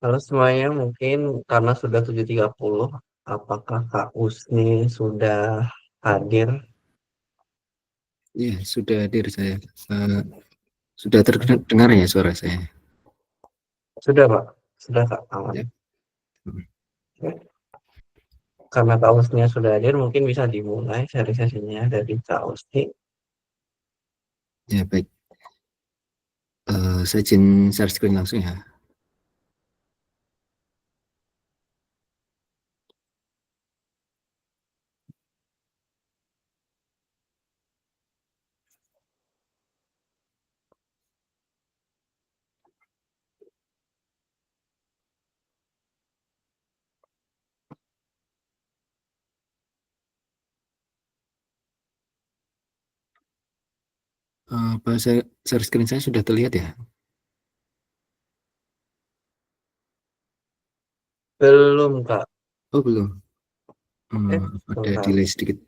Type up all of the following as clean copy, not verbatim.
Halo semuanya, mungkin karena sudah 7.30, apakah Kak Usni sudah hadir? Iya, sudah hadir saya. Sudah terdengar ya suara saya? Sudah Pak, sudah Kak, aman. Ya. Oke. Karena Kak Usni sudah hadir, mungkin bisa dimulai sharing sesinya dari Kak Usni. Ya, baik. Saya izin share screen langsung ya. Share screen saya sudah terlihat ya? Belum Kak, Oh, belum. Ada bentar. delay sedikit.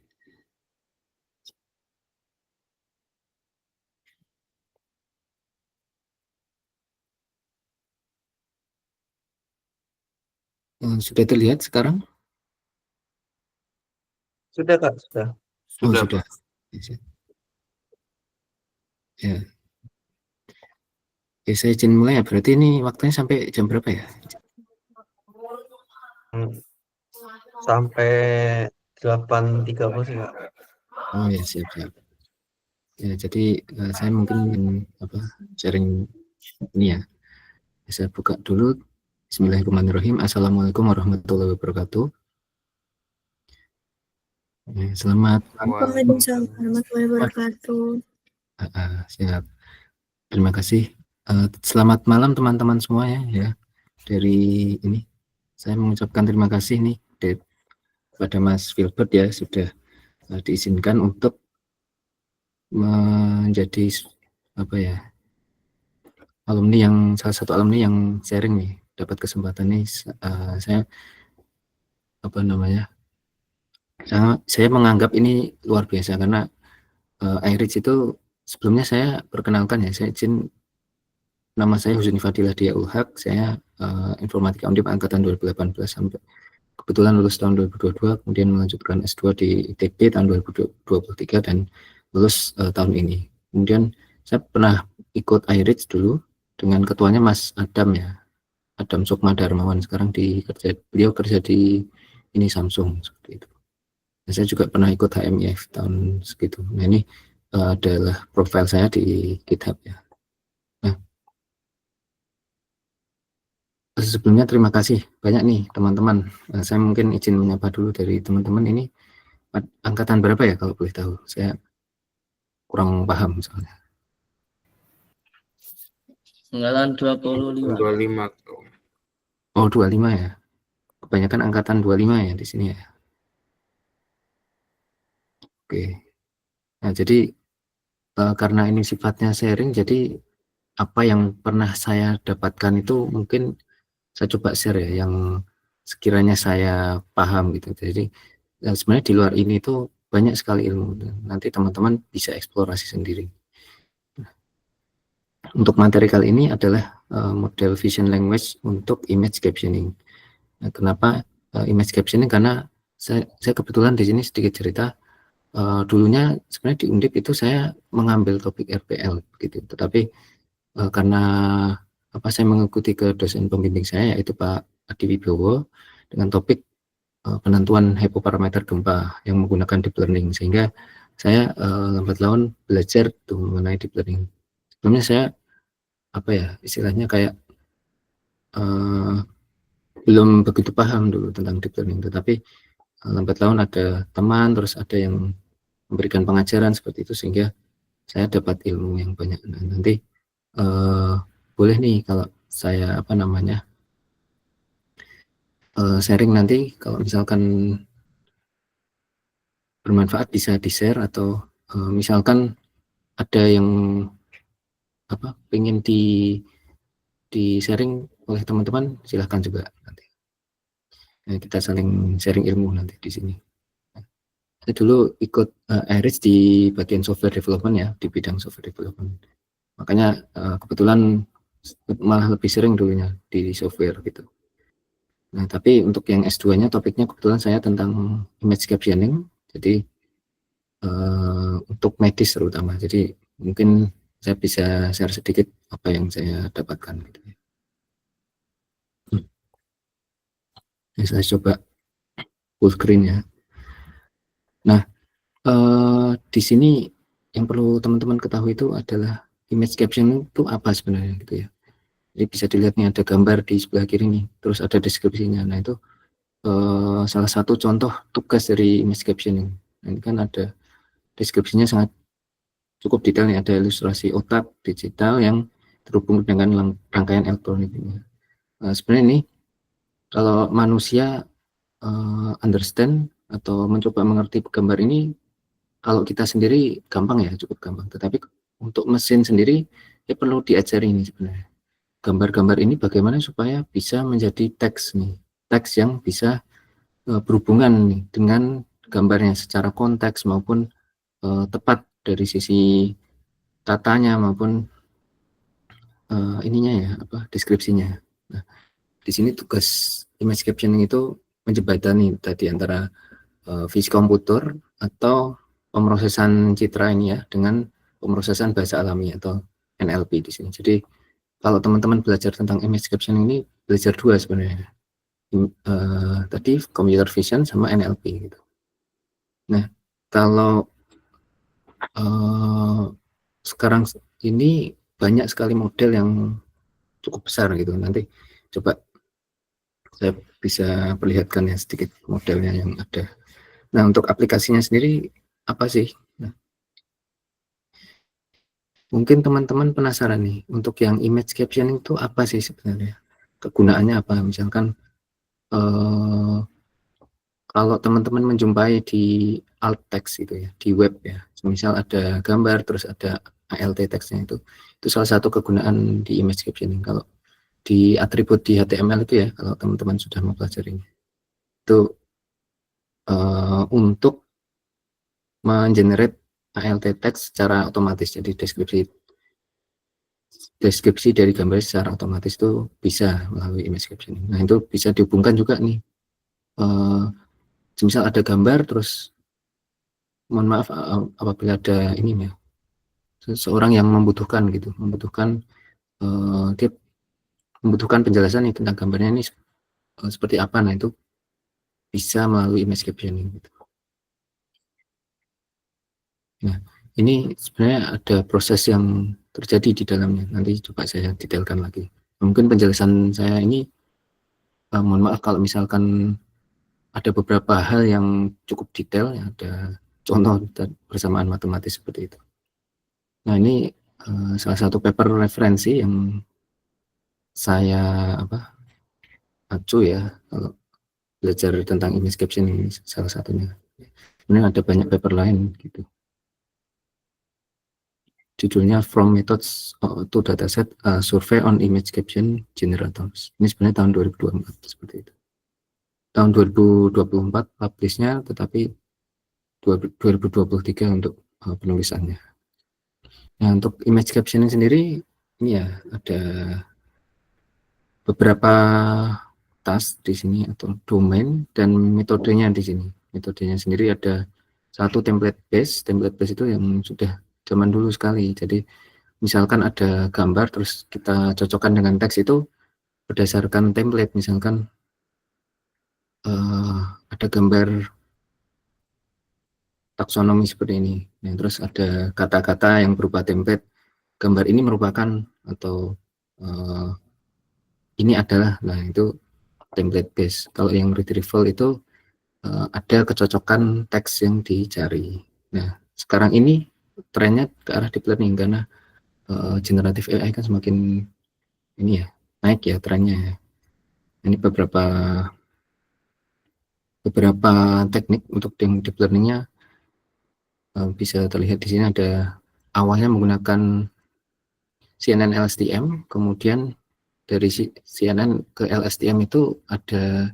Sudah terlihat sekarang? Sudah Kak, sudah. Oh, Sudah sudah. Pak. Ya. Oke, saya izin mulai ya. Berarti ini waktunya sampai jam berapa ya? Hmm, Sampai 8.30 sih Kak. Oh ya, siap, siap. Ya, jadi saya mungkin apa sharing ini ya. Saya buka dulu. Bismillahirrahmanirrahim. Assalamualaikum warahmatullahi wabarakatuh. Selamat. Waalaikumsalam warahmatullahi wabarakatuh. Siap. Terima kasih. Selamat malam teman-teman semuanya ya. Dari ini saya mengucapkan terima kasih nih kepada Mas Filbert ya sudah diizinkan untuk menjadi apa ya alumni yang salah satu alumni yang sharing nih, dapat kesempatan nih. Saya apa namanya saya menganggap ini luar biasa karena iReach itu sebelumnya saya perkenalkan ya, saya izin. Nama saya Husni Fadilah Dia Ulhak, saya Informatika Undip angkatan 2018 sampai kebetulan lulus tahun 2022, kemudian melanjutkan S2 di ITB tahun 2023 dan lulus tahun ini. Kemudian saya pernah ikut iReach dulu dengan ketuanya Mas Adam ya, Adam Sukma Darmawan. Sekarang beliau kerja di ini Samsung seperti itu. Dan saya juga pernah ikut HMIF tahun segitu. Nah ini adalah profil saya di GitHub ya. Nah, sebelumnya terima kasih banyak nih teman-teman. Saya mungkin izin menyapa dulu dari teman-teman ini. Angkatan berapa ya kalau boleh tahu? Saya kurang paham soalnya. Angkatan 25. 25. Oh, 25 ya. Kebanyakan angkatan 25 ya di sini ya. Oke. Nah, jadi karena ini sifatnya sharing, jadi apa yang pernah saya dapatkan itu mungkin saya coba share ya, yang sekiranya saya paham gitu. Jadi sebenarnya di luar ini tuh banyak sekali ilmu. Nanti teman-teman bisa eksplorasi sendiri. Untuk materi kali ini adalah model vision language untuk image captioning. Nah, kenapa image captioning? Karena saya kebetulan di sini sedikit cerita. Dulunya sebenarnya di Undip itu saya mengambil topik RPL gitu, tetapi karena apa saya mengikuti ke dosen pembimbing saya yaitu Pak Adi Wibowo dengan topik penentuan hypoparameter gempa yang menggunakan deep learning, sehingga saya lambat laun belajar tuh mengenai deep learning. Sebelumnya saya apa ya istilahnya kayak uh, belum begitu paham dulu tentang deep learning, tetapi lambat laun ada teman terus ada yang memberikan pengajaran seperti itu sehingga saya dapat ilmu yang banyak. Nah, nanti uh, boleh nih kalau saya apa namanya sharing nanti kalau misalkan bermanfaat bisa di share atau misalkan ada yang apa pengen di sharing oleh teman-teman silahkan juga nanti. Nah, kita saling sharing ilmu nanti di sini. Saya dulu ikut iReach di bagian software development ya, di bidang software development. Makanya kebetulan malah lebih sering dulunya di software gitu. Nah, tapi untuk yang S2-nya topiknya kebetulan saya tentang image captioning, jadi untuk medis terutama. Jadi mungkin saya bisa share sedikit apa yang saya dapatkan gitu ya. Saya coba full screen ya. Nah, di sini yang perlu teman-teman ketahui itu adalah image captioning itu apa sebenarnya gitu ya. Jadi bisa dilihat nih ada gambar di sebelah kiri nih, terus ada deskripsinya. Nah, itu salah satu contoh tugas dari image captioning. Nah, ini kan ada deskripsinya sangat cukup detail nih, ada ilustrasi otak digital yang terhubung dengan rangkaian elektronik ini. Sebenarnya ini kalau manusia understand atau mencoba mengerti gambar ini, kalau kita sendiri gampang ya, cukup gampang. Tetapi untuk mesin sendiri ya perlu diajari ini sebenarnya. Gambar-gambar ini bagaimana supaya bisa menjadi teks nih, teks yang bisa berhubungan nih dengan gambarnya secara konteks maupun tepat dari sisi tatanya maupun ininya ya, apa deskripsinya. Nah, di sini tugas image captioning itu menjembatani tadi antara visi komputer atau pemrosesan citra ini ya dengan pemrosesan bahasa alami atau NLP di sini. Jadi kalau teman-teman belajar tentang image captioning ini belajar dua sebenarnya. Tadi computer vision sama NLP gitu. Nah, kalau sekarang ini banyak sekali model yang cukup besar gitu. Nanti coba saya bisa perlihatkan ya sedikit modelnya yang ada. Nah, untuk aplikasinya sendiri apa sih? Nah, mungkin teman-teman penasaran nih, untuk yang image captioning itu apa sih sebenarnya? Kegunaannya apa? Misalkan kalau teman-teman menjumpai di alt text gitu ya, di web ya, misal ada gambar terus ada alt text-nya itu salah satu kegunaan di image captioning. Kalau di atribut di HTML itu ya, kalau teman-teman sudah mempelajarinya, itu untuk mengenerate alt text secara otomatis. Jadi deskripsi dari gambar secara otomatis itu bisa melalui image captioning. Nah, itu bisa dihubungkan juga nih. Misal ada gambar terus mohon maaf apabila ada ini ya, seseorang yang membutuhkan gitu, dia membutuhkan penjelasan nih tentang gambarnya ini seperti apa. Nah, itu bisa melalui image captioning gitu. Nah, ini sebenarnya ada proses yang terjadi di dalamnya. Nanti coba saya detailkan lagi. Mungkin penjelasan saya ini mohon maaf kalau misalkan ada beberapa hal yang cukup detail ya, ada contoh persamaan matematis seperti itu. Nah, ini salah satu paper referensi yang saya acu ya kalau belajar tentang image captioning, ini salah satunya. Kemudian ada banyak paper lain gitu. Judulnya From Methods to Dataset Survey on Image Caption Generators. Ini sebenarnya tahun 2024 seperti itu. Tahun 2024 publishnya, tetapi 2023 untuk penulisannya. Nah, untuk image captioning sendiri ini ya ada beberapa task di sini atau domain dan metodenya di sini. Metodenya sendiri ada satu template base itu yang sudah zaman dulu sekali. Jadi misalkan ada gambar terus kita cocokkan dengan teks itu berdasarkan template. Misalkan ada gambar taksonomi seperti ini. Nah, terus ada kata-kata yang berupa template. Gambar ini merupakan atau ini adalah, nah itu template base. Kalau yang retrieval itu ada kecocokan teks yang dicari. Nah, sekarang ini trennya ke arah deep learning karena generative AI kan semakin ini ya naik ya trennya ya. Ini beberapa teknik untuk deep learningnya bisa terlihat di sini. Ada awalnya menggunakan CNN LSTM, kemudian dari CNN ke LSTM itu ada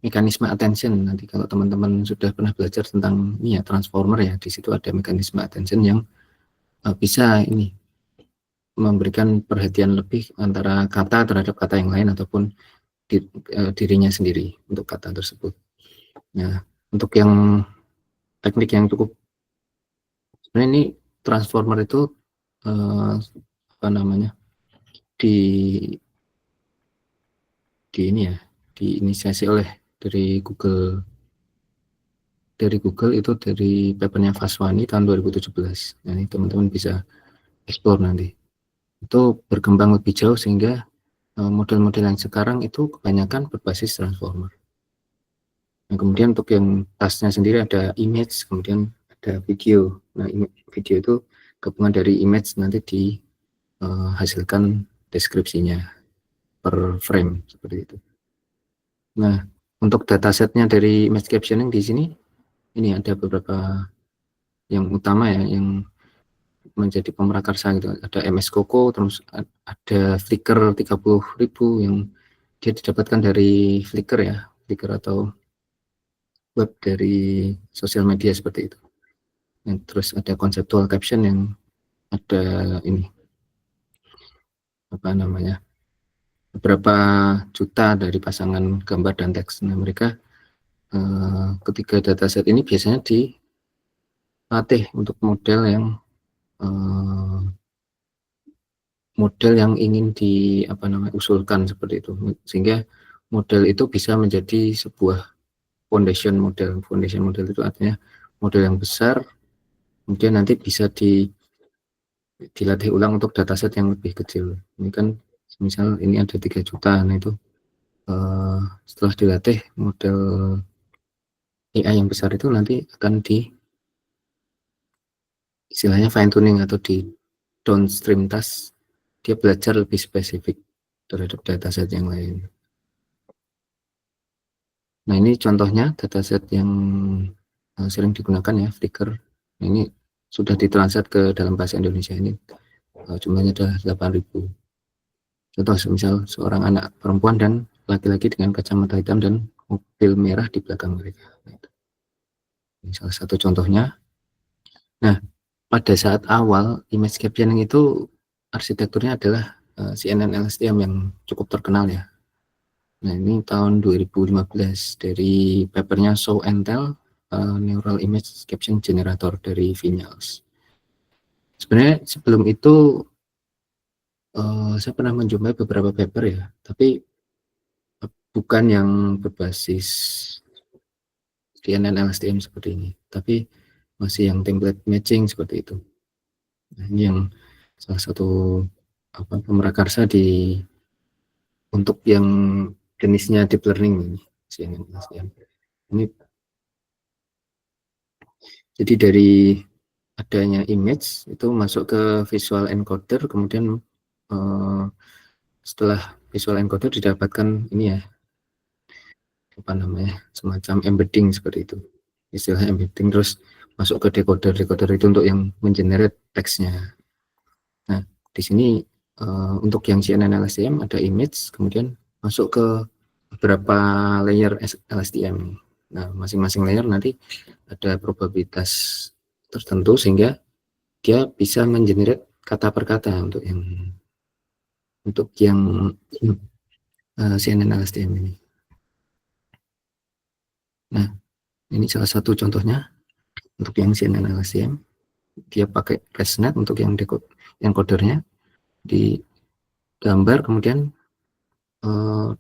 mekanisme attention. Nanti kalau teman-teman sudah pernah belajar tentang ini ya transformer ya, di situ ada mekanisme attention yang bisa ini memberikan perhatian lebih antara kata terhadap kata yang lain ataupun dirinya sendiri untuk kata tersebut. Nah, untuk yang teknik yang cukup sebenarnya ini transformer itu apa namanya ini ya diinisiasi oleh dari Google itu dari papernya Vaswani tahun 2017. Nah, ini teman-teman bisa explore nanti. Itu berkembang lebih jauh sehingga model-model yang sekarang itu kebanyakan berbasis transformer. Nah, kemudian untuk yang tasnya sendiri ada image, kemudian ada video. Nah, video itu gabungan dari image nanti dihasilkan deskripsinya per frame seperti itu. Nah, untuk datasetnya dari image captioning di sini, ini ada beberapa yang utama ya, yang menjadi pemrakarsa gitu. Ada MS Coco, terus ada Flickr 30.000 yang dia didapatkan dari Flickr ya, Flickr atau web dari sosial media seperti itu. Dan terus ada conceptual caption yang ada ini apa namanya beberapa juta dari pasangan gambar dan teks. Nah, mereka ketiga dataset ini biasanya dilatih untuk model yang ingin usulkan seperti itu, sehingga model itu bisa menjadi sebuah foundation model. Foundation model itu artinya model yang besar, kemudian nanti bisa dilatih ulang untuk dataset yang lebih kecil. Ini kan misal ini ada 3 juta, nah itu setelah dilatih model AI yang besar itu nanti akan istilahnya fine tuning atau di downstream task, dia belajar lebih spesifik terhadap dataset yang lain. Nah, ini contohnya dataset yang sering digunakan ya, Flickr. Ini sudah ditranslate ke dalam bahasa Indonesia, ini jumlahnya adalah 8.000. Contoh misal seorang anak perempuan dan laki-laki dengan kacamata hitam dan mobil merah di belakang mereka. Ini salah satu contohnya. Nah, pada saat awal image captioning itu arsitekturnya adalah CNN LSTM yang cukup terkenal ya. Nah, ini tahun 2015 dari papernya Show and Tell Neural Image Caption Generator dari Vinyals. Sebenarnya sebelum itu saya pernah menjumpai beberapa paper ya, tapi bukan yang berbasis CNN LSTM seperti ini, tapi masih yang template matching seperti itu. Nah, ini yang salah satu pemrakarsa untuk yang jenisnya deep learning ini, CNN LSTM. Ini jadi dari adanya image itu masuk ke visual encoder, kemudian setelah visual encoder didapatkan ini ya, semacam embedding seperti itu, istilah embedding, terus masuk ke decoder itu untuk yang mengenerate teksnya. Nah, di sini untuk yang CNN LSTM ada image, kemudian masuk ke beberapa layer LSTM. Nah, masing-masing layer nanti ada probabilitas tertentu sehingga dia bisa mengenerate kata per kata untuk yang CNN LSTM ini. Nah, ini salah satu contohnya untuk yang CNN LSTM. Dia pakai ResNet untuk yang encodernya, digambar kemudian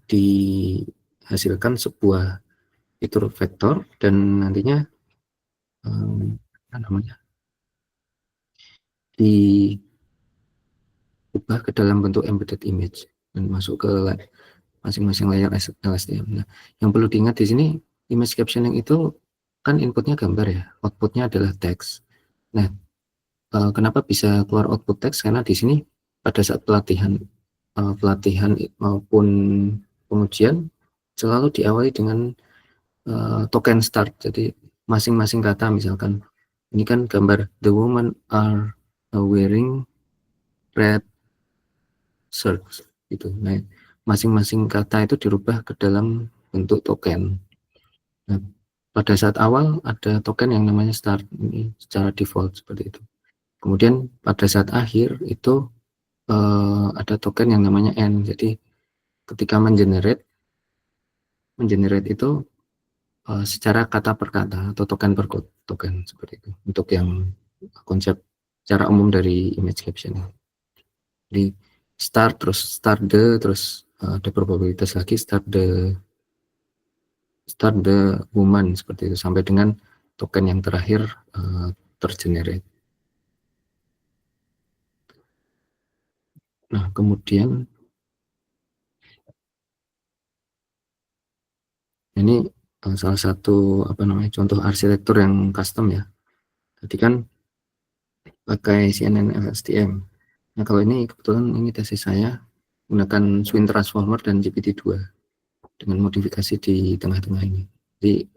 dihasilkan sebuah fitur vektor dan nantinya diubah ke dalam bentuk embedded image dan masuk ke masing-masing layer LSTM. Nah, yang perlu diingat di sini, image captioning itu kan inputnya gambar ya, outputnya adalah teks. Nah, kenapa bisa keluar output teks? Karena di sini pada saat pelatihan maupun pengujian selalu diawali dengan token start. Jadi masing-masing kata, misalkan ini kan gambar the woman are wearing red shirt gitu. Nah, masing-masing kata itu dirubah ke dalam bentuk token. Nah, pada saat awal ada token yang namanya start, ini secara default seperti itu. Kemudian pada saat akhir itu ada token yang namanya N. Jadi ketika mengenerate itu secara kata per kata atau token per token seperti itu. Untuk yang konsep secara umum dari image captioning. Jadi start terus ada probabilitas lagi start the woman seperti itu sampai dengan token yang terakhir tergenerate. Nah, kemudian ini salah satu contoh arsitektur yang custom ya. Tadi kan pakai CNN LSTM. Nah, kalau ini kebetulan ini tesis saya menggunakan Swing Transformer dan GPT-2 dengan modifikasi di tengah-tengah ini. Jadi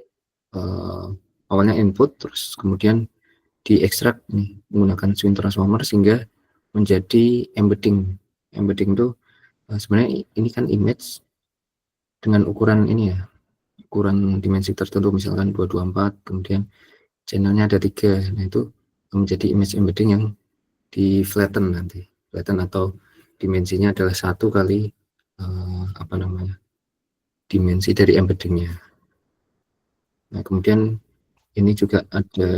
awalnya input terus kemudian diekstrak nih menggunakan Swing Transformer sehingga menjadi embedding. Embedding itu sebenarnya ini kan image dengan ukuran ini ya, ukuran dimensi tertentu misalkan 224, kemudian channelnya ada 3. Nah, itu menjadi image embedding yang di flatten nanti. Flatten atau dimensinya adalah 1 kali dimensi dari embeddingnya. Nah, kemudian ini juga ada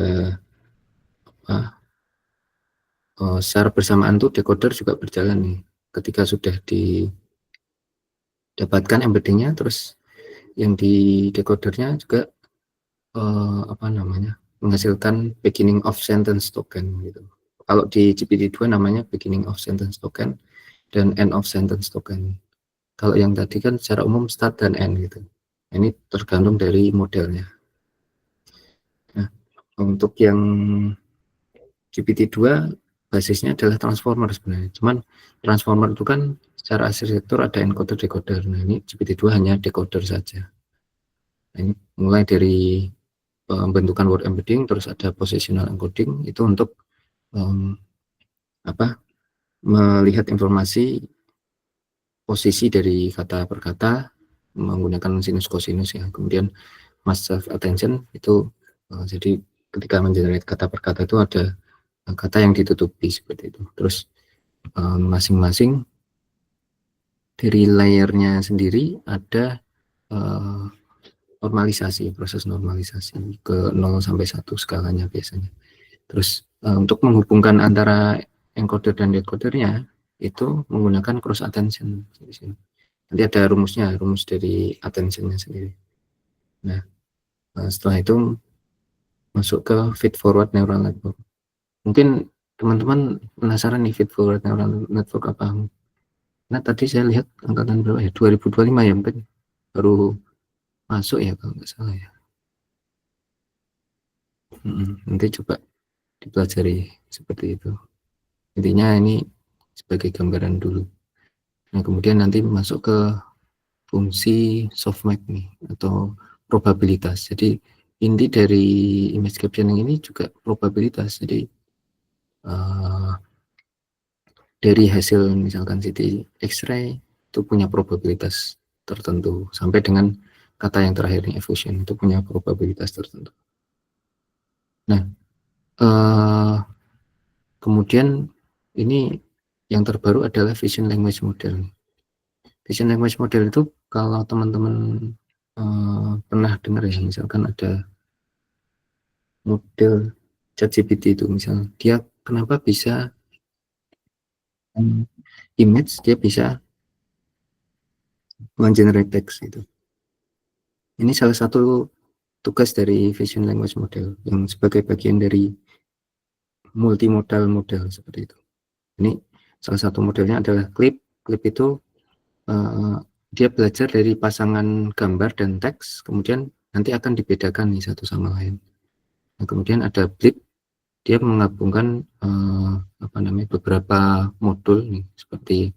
secara bersamaan tuh decoder juga berjalan nih. Ketika sudah didapatkan embeddingnya, terus yang di decodernya juga menghasilkan beginning of sentence token gitu. Kalau di GPT-2 namanya beginning of sentence token dan end of sentence token. Kalau yang tadi kan secara umum start dan end gitu. Ini tergantung dari modelnya. Nah, untuk yang GPT-2 basisnya adalah transformer sebenarnya. Cuman transformer itu kan secara arsitektur ada encoder decoder. Nah, ini GPT-2 hanya decoder saja. Nah, ini mulai dari pembentukan word embedding, terus ada positional encoding itu untuk melihat informasi posisi dari kata per kata menggunakan sinus kosinus ya. Kemudian mass self attention itu jadi ketika mengenerate kata per kata itu ada kata yang ditutupi seperti itu. Terus masing-masing dari layernya sendiri ada normalisasi, proses normalisasi ke 0 sampai 1 skalanya biasanya. Terus untuk menghubungkan antara encoder dan decodernya itu menggunakan cross attention. Nanti ada rumusnya, rumus dari attentionnya sendiri. Nah, setelah itu masuk ke feed forward neural network. Mungkin teman-teman penasaran nih feed forward neural network apa? Nah, tadi saya lihat angkatan berapa ya? 2025 ya mungkin baru masuk ya kalau nggak salah ya. Nanti coba dipelajari seperti itu. Intinya ini sebagai gambaran dulu. Nah, kemudian nanti masuk ke fungsi softmax nih atau probabilitas. Jadi inti dari image captioning ini juga probabilitas. Jadi dari hasil misalkan CT X-ray itu punya probabilitas tertentu sampai dengan kata yang terakhir nih effusion itu punya probabilitas tertentu. Nah, kemudian ini yang terbaru adalah vision language model. Vision language model itu kalau teman-teman pernah dengar ya, misalkan ada model ChatGPT itu misalnya, dia kenapa bisa image, dia bisa mengenerate teks itu. Ini salah satu tugas dari vision language model yang sebagai bagian dari multimodal model seperti itu. Ini salah satu modelnya adalah clip. Clip itu dia belajar dari pasangan gambar dan teks, kemudian nanti akan dibedakan nih satu sama lain. Nah, kemudian ada blip, dia menggabungkan beberapa modul nih seperti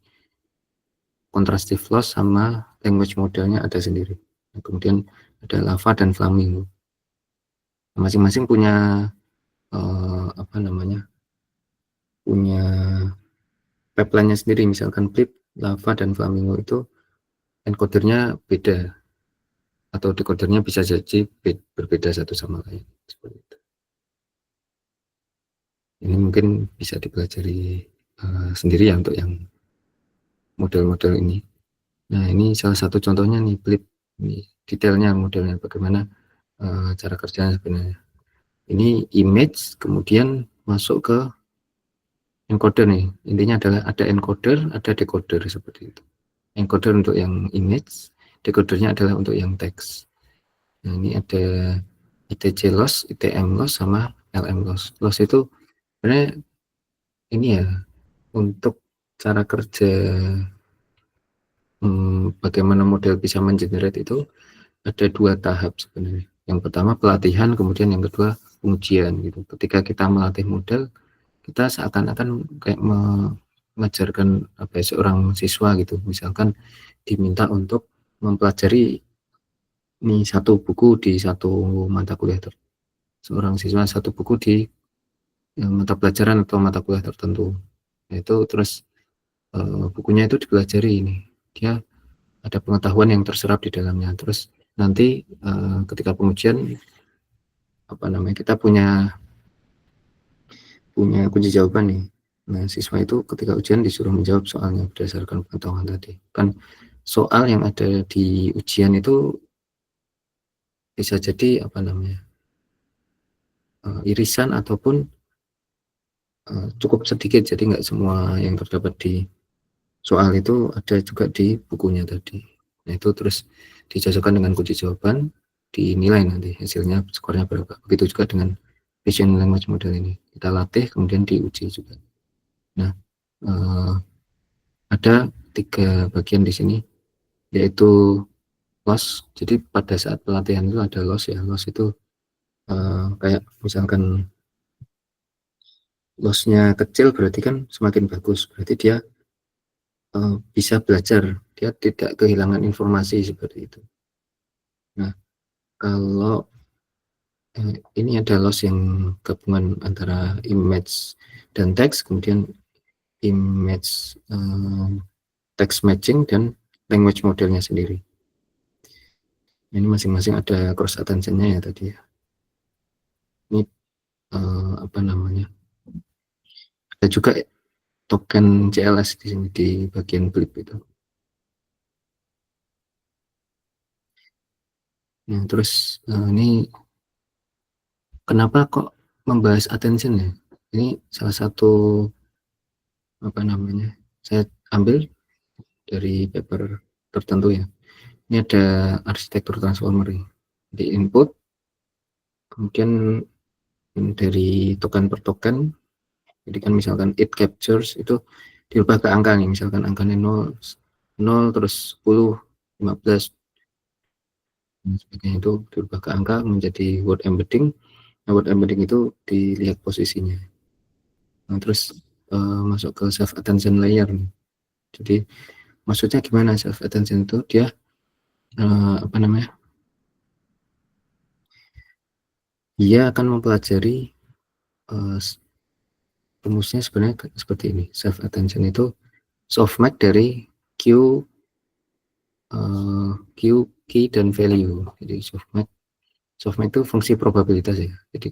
contrastive loss sama language modelnya ada sendiri. Nah, kemudian ada lava dan flamingo. Masing-masing punya punya pipeline-nya sendiri. Misalkan blip, lava dan flamingo itu encodernya beda atau decodernya bisa jadi berbeda satu sama lain seperti itu. Ini mungkin bisa dipelajari sendiri ya untuk yang model-model ini. Nah, ini salah satu contohnya nih, Blip. Ini detailnya modelnya bagaimana cara kerjanya sebenarnya. Ini image kemudian masuk ke encoder nih. Intinya adalah ada encoder, ada decoder seperti itu. Encoder untuk yang image, decodernya adalah untuk yang teks. Nah, ini ada ITC loss, ITM loss, sama LM loss. Loss itu sebenarnya ini ya, untuk cara kerja bagaimana model bisa mengenerate itu ada 2 tahap sebenarnya. Yang pertama pelatihan, kemudian yang kedua pengujian gitu. Ketika kita melatih model, kita seakan-akan kayak mengajarkan seorang siswa gitu. Misalkan diminta untuk mempelajari ini satu buku di satu mata kuliah seorang siswa satu buku di mata pelajaran atau mata kuliah tertentu. Itu terus bukunya itu dipelajari ini. Dia ada pengetahuan yang terserap di dalamnya. Terus nanti ketika pengujian kita punya kunci jawaban nih. Nah, siswa itu ketika ujian disuruh menjawab soalnya berdasarkan pengetahuan tadi. Kan soal yang ada di ujian itu bisa jadi irisan ataupun cukup sedikit, jadi nggak semua yang terdapat di soal itu ada juga di bukunya tadi. Nah, itu terus dicocokkan dengan kunci jawaban, dinilai nanti hasilnya skornya berapa. Begitu juga dengan vision language model ini, kita latih kemudian diuji juga. Nah, ada 3 bagian di sini, yaitu loss. Jadi pada saat pelatihan itu ada loss ya. Loss itu kayak misalkan lossnya kecil berarti kan semakin bagus, berarti dia bisa belajar, dia tidak kehilangan informasi seperti itu. Nah, kalau ini ada loss yang gabungan antara image dan teks, kemudian image text matching dan language modelnya sendiri. Ini masing-masing ada cross attention-nya ya tadi ya. Ini ada juga token CLS di sini di bagian Blip itu. Nah, terus ini kenapa kok membahas attention ya? Ini salah satu saya ambil dari paper tertentu ya. Ini ada arsitektur transformer ini. Di input, kemudian dari token per token, jadi kan misalkan it captures itu dirubah ke angka nih, misalkan angkanya 0, terus 10, 15, dan sebagainya, itu dirubah ke angka menjadi word embedding. Nah, word embedding itu dilihat posisinya. Nah, terus masuk ke self attention layer nih. Jadi maksudnya gimana self attention itu? Dia dia akan mempelajari rumusnya sebenarnya seperti ini. Self attention itu softmax dari Q, key dan value. Jadi softmax itu fungsi probabilitas ya. Jadi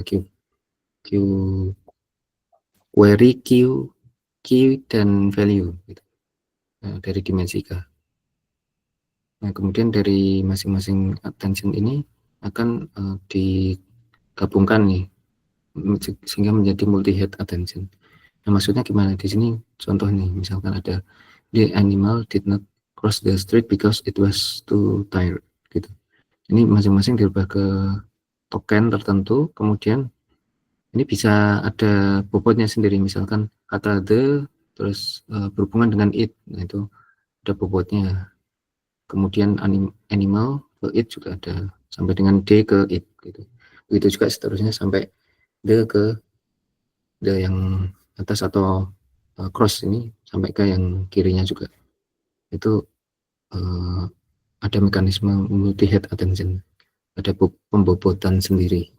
Q query Q, key dan value gitu. Dari dimensi K. Nah, kemudian dari masing-masing attention ini akan digabungkan nih sehingga menjadi multi head attention. Nah, maksudnya gimana? Di sini contoh nih, misalkan ada the animal did not cross the street because it was too tired gitu. Ini masing-masing dirubah ke token tertentu, kemudian ini bisa ada bobotnya sendiri, misalkan kata the terus berhubungan dengan it, nah itu ada bobotnya. Kemudian animal ke it juga ada, sampai dengan d ke it gitu. Begitu juga seterusnya sampai the ke the yang atas atau cross ini sampai ke yang kirinya juga. Itu ada mekanisme multi head attention, ada pembobotan sendiri.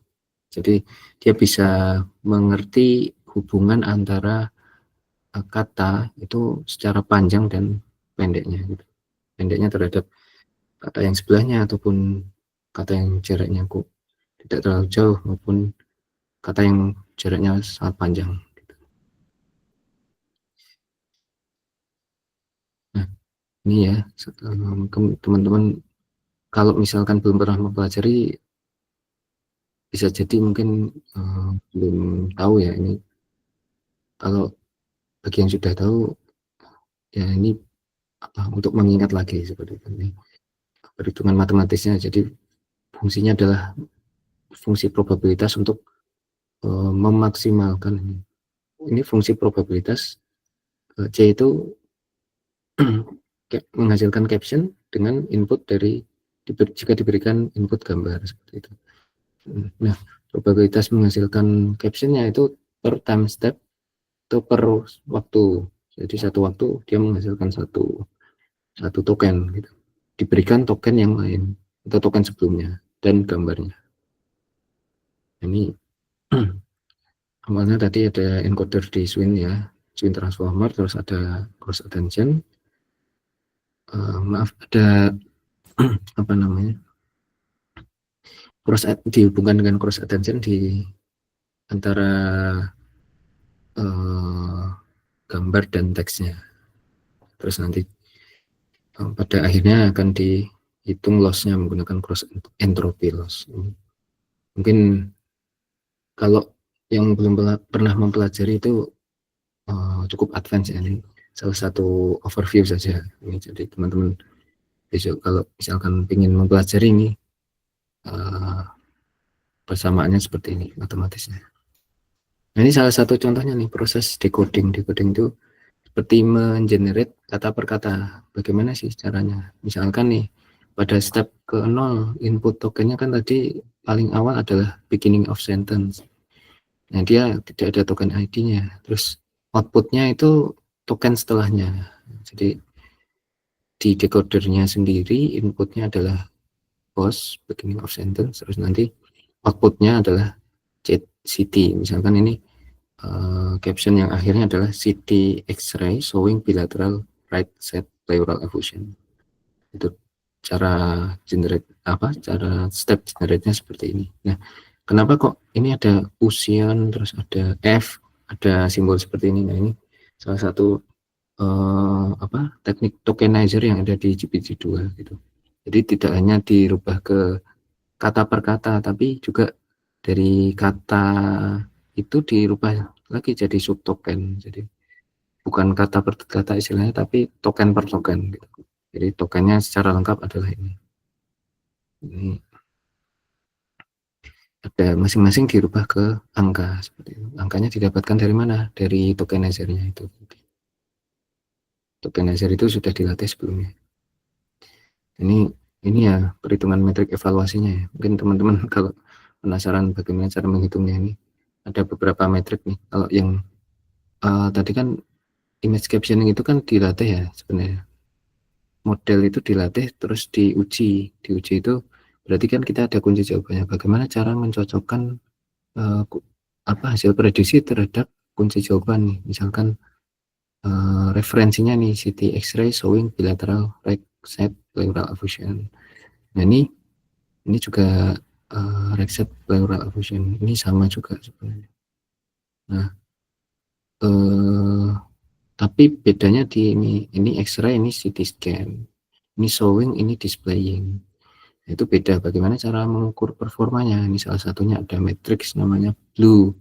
Jadi dia bisa mengerti hubungan antara kata itu secara panjang dan pendeknya gitu. Pendeknya terhadap kata yang sebelahnya ataupun kata yang jaraknya tidak terlalu jauh maupun kata yang jaraknya sangat panjang gitu. Ini ya, teman-teman kalau misalkan belum pernah mempelajari, bisa jadi mungkin belum tahu ya ini. Kalau bagi yang sudah tahu, ya ini untuk mengingat lagi seperti ini. Perhitungan matematisnya, jadi fungsinya adalah fungsi probabilitas untuk memaksimalkan ini fungsi probabilitas C itu menghasilkan caption dengan input dari jika diberikan input gambar seperti itu. Nah, probabilitas menghasilkan captionnya itu per time step atau per waktu. Jadi satu waktu dia menghasilkan satu token gitu. Diberikan token yang lain atau token sebelumnya dan gambarnya. Ini awalnya tadi ada encoder di Swin ya, Swin transformer, terus ada cross attention. Maaf, ada apa namanya, dihubungkan dengan cross attention di antara gambar dan teksnya. Terus nanti pada akhirnya akan dihitung lossnya menggunakan cross entropy loss. Mungkin kalau yang belum pernah mempelajari itu cukup advance ya, ini salah satu overview saja. Ini jadi teman-teman besok kalau misalkan ingin mempelajari ini persamaannya seperti ini matematisnya. Nah, ini salah satu contohnya nih, proses decoding. Decoding itu seperti mengenerate kata per kata. Bagaimana sih caranya? Misalkan nih, pada step ke 0, input tokennya kan tadi paling awal adalah beginning of sentence. Nah, dia tidak ada token ID-nya. Terus outputnya itu token setelahnya. Jadi di decodernya sendiri, inputnya adalah post, beginning of sentence. Terus nanti outputnya adalah CT. Misalkan ini caption yang akhirnya adalah CT X-ray showing bilateral right side pleural effusion. Itu cara cara step generate-nya seperti ini. Nah, kenapa kok ini ada fusion, terus ada F, ada simbol seperti ini? Nah, ini salah satu teknik tokenizer yang ada di GPT-2 gitu. Jadi tidak hanya dirubah ke kata per kata, tapi juga dari kata itu dirubah lagi jadi subtoken. Jadi bukan kata per kata istilahnya, tapi token per token gitu. Jadi tokennya secara lengkap adalah ini. Ini ada masing-masing dirubah ke angka seperti itu. Angkanya didapatkan dari mana? Dari tokenizernya itu. Tokenizer itu sudah dilatih sebelumnya. Ini ya perhitungan metrik evaluasinya ya. Mungkin teman-teman kalau penasaran bagaimana cara menghitungnya, ini ada beberapa metrik nih. Kalau yang tadi kan image captioning itu kan dilatih ya sebenarnya. Model itu dilatih terus diuji itu berarti kan kita ada kunci jawabannya. Bagaimana cara mencocokkan hasil prediksi terhadap kunci jawaban nih. Misalkan referensinya nih CT X-ray showing bilateral right side pleural effusion. Nah, ini juga right side pleural effusion. Ini sama juga sebenarnya. Nah, tapi bedanya di ini X-ray, ini CT scan, ini showing, ini displaying. Itu beda. Bagaimana cara mengukur performanya? Ini salah satunya ada matrix namanya BLEU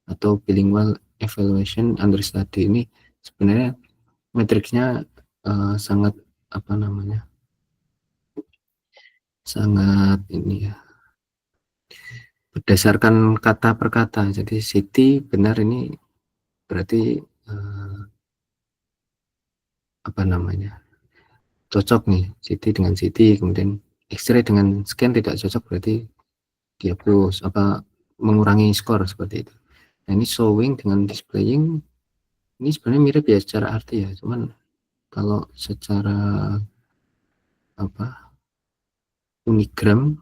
atau Bilingual Evaluation Understudy. Ini sebenarnya matriksnya sangat sangat ini ya, berdasarkan kata per kata. Jadi CT benar, ini berarti cocok nih CT dengan CT, kemudian X-ray dengan scan tidak cocok, berarti dia plus mengurangi skor seperti itu. Nah, ini showing dengan displaying ini sebenarnya mirip ya secara arti ya, cuman kalau secara unigram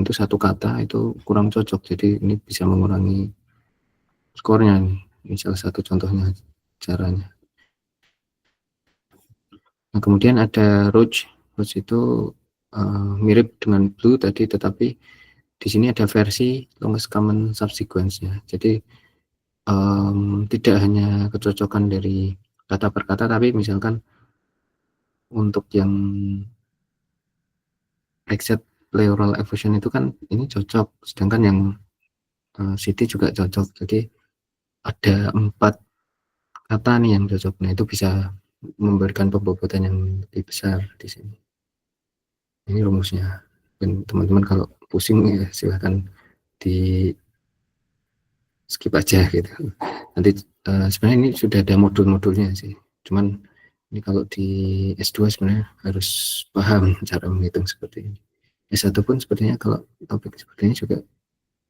itu satu kata itu kurang cocok, jadi ini bisa mengurangi skornya nih. Ini salah satu contohnya caranya. Nah, kemudian ada Roach itu mirip dengan BLEU tadi, tetapi di sini ada versi longest common subsequence-nya. Jadi tidak hanya kecocokan dari kata per kata, tapi misalkan untuk yang except pleural effusion itu kan ini cocok, sedangkan yang CT juga cocok. Jadi ada 4 kata nih yang cocok. Nah, itu bisa memberikan pembobotan yang lebih besar di sini. Ini rumusnya. Dan teman-teman kalau pusing ya silahkan di skip aja gitu. Nanti sebenarnya ini sudah ada modul-modulnya sih. Cuman ini kalau di S2 sebenarnya harus paham cara menghitung seperti ini. S1 pun sepertinya kalau topik seperti ini juga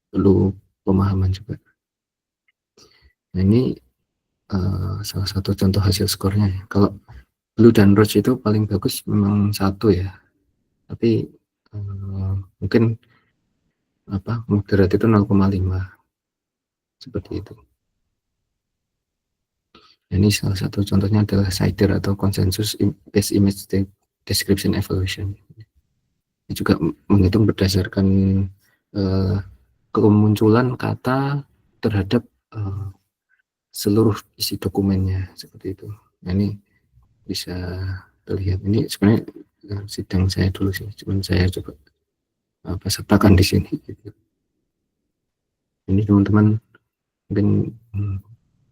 perlu pemahaman juga. Nah, ini salah satu contoh hasil skornya ya. Kalau Blue dan Roach itu paling bagus memang 1 ya. Tapi mungkin moderat itu 0,5 seperti itu. Ini salah satu contohnya adalah CIDR atau Consensus Based Image Description Evaluation. Ini juga menghitung berdasarkan kemunculan kata terhadap seluruh isi dokumennya seperti itu. Nah, ini bisa terlihat. Ini sebenarnya sidang saya dulu sih, cuman saya coba sertakan di sini. Gitu. Ini teman-teman mungkin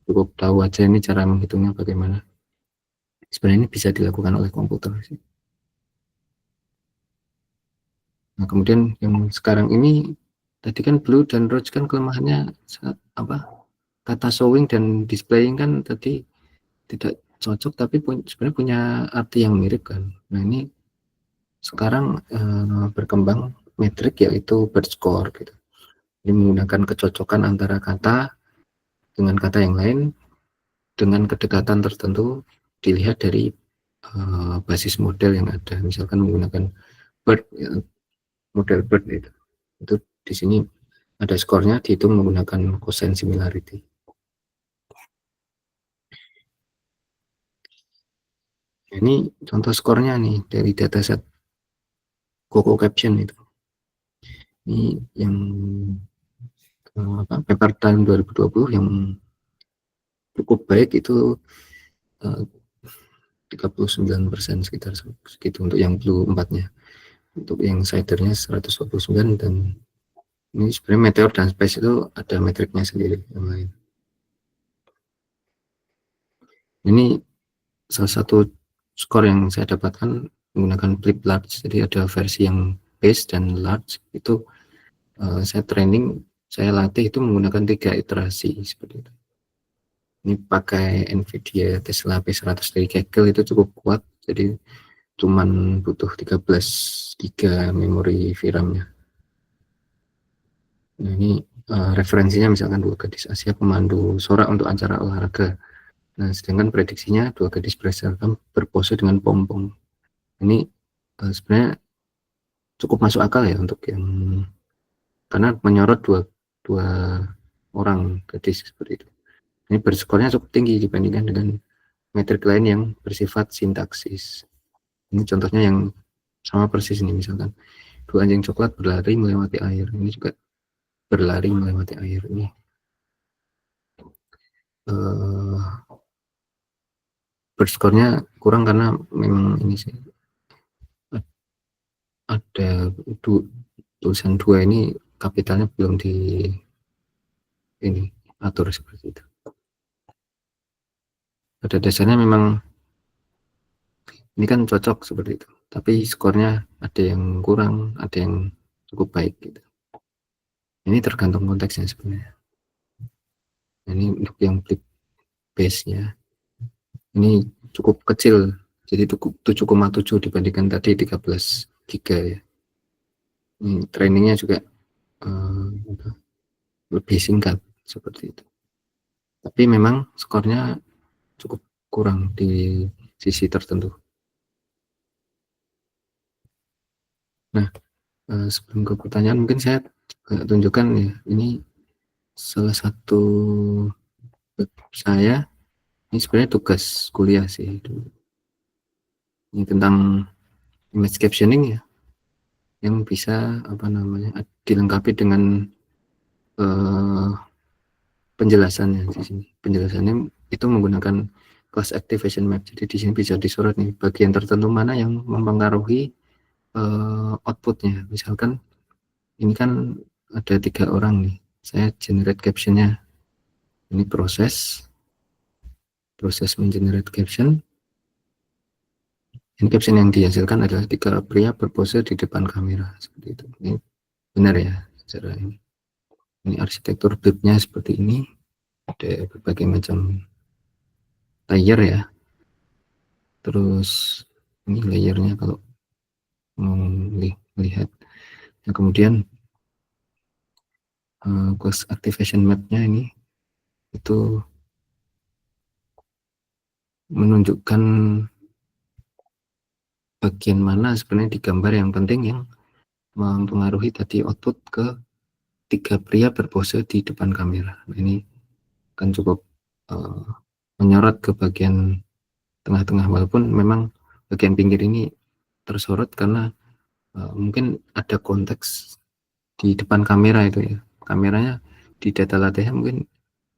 cukup tahu aja ini cara menghitungnya bagaimana. Sebenarnya ini bisa dilakukan oleh komputer sih. Nah, kemudian yang sekarang ini tadi kan Blue dan Roach kan kelemahannya kata showing dan displaying kan tadi tidak cocok, tapi sebenarnya punya arti yang mirip kan. Nah, ini sekarang berkembang metrik yaitu bird score gitu. Ini menggunakan kecocokan antara kata dengan kata yang lain dengan kedekatan tertentu dilihat dari basis model yang ada. Misalkan menggunakan bird, model bird itu di sini ada skornya dihitung menggunakan cosine similarity. Ini contoh skornya nih dari dataset Coco Caption itu. Ini yang paper tahun 2020 yang cukup baik itu 39% sekitar segitu untuk yang Blue 4-nya. Untuk yang CIDR-nya 129 dan ini sebenarnya Meteor dan Space itu ada metriknya sendiri yang lain. Ini salah satu skor yang saya dapatkan menggunakan flip large. Jadi ada versi yang base dan large itu saya training, saya latih itu menggunakan 3 iterasi seperti itu. Ini pakai NVIDIA Tesla P100 dari Kaggle itu cukup kuat, jadi cuman butuh 13 GB memori VRAM-nya. Nah, ini referensinya misalkan 2 gadis Asia pemandu sorak untuk acara olahraga. Nah, sedangkan prediksinya 2 gadis berseragam berpose dengan pompong. Ini sebenarnya cukup masuk akal ya untuk yang karena menyorot dua orang gadis seperti itu. Ini berskornya cukup tinggi dibandingkan dengan metrik lain yang bersifat sintaksis. Ini contohnya yang sama persis ini, misalkan 2 anjing coklat berlari melewati air. Ini juga berlari melewati air. Ini berskornya kurang karena memang ini sih ada tulisan 2 ini kapitalnya belum di ini atur seperti itu. Pada dasarnya memang ini kan cocok seperti itu, tapi skornya ada yang kurang, ada yang cukup baik gitu. Ini tergantung konteksnya sebenarnya. Ini untuk yang flip base-nya ini cukup kecil, jadi 7,7 dibandingkan tadi 13 GB ya. Ini trainingnya juga lebih singkat seperti itu. Tapi memang skornya cukup kurang di sisi tertentu. Nah, sebelum ke pertanyaan mungkin saya tunjukkan ya, ini salah satu saya, ini sebenarnya tugas kuliah sih. Ini tentang image captioning ya, yang bisa dilengkapi dengan penjelasannya di sini. Penjelasannya itu menggunakan class activation map. Jadi di sini bisa disorot nih bagian tertentu mana yang mempengaruhi outputnya. Misalkan ini kan ada 3 orang nih, saya generate captionnya. Ini proses mengenerate caption. Ini caption yang dihasilkan adalah 3 pria berpose di depan kamera, seperti itu. Ini benar ya secara ini. Ini arsitektur blipnya seperti ini, ada berbagai macam layer ya. Terus ini layernya kalau mau lihat. Nah, kemudian class activation mapnya ini itu menunjukkan bagian mana sebenarnya di gambar yang penting yang mempengaruhi tadi output ke 3 pria berpose di depan kamera. Nah, ini kan cukup menyorot ke bagian tengah-tengah, walaupun memang bagian pinggir ini tersorot karena mungkin ada konteks di depan kamera itu ya. Kameranya di data latihan mungkin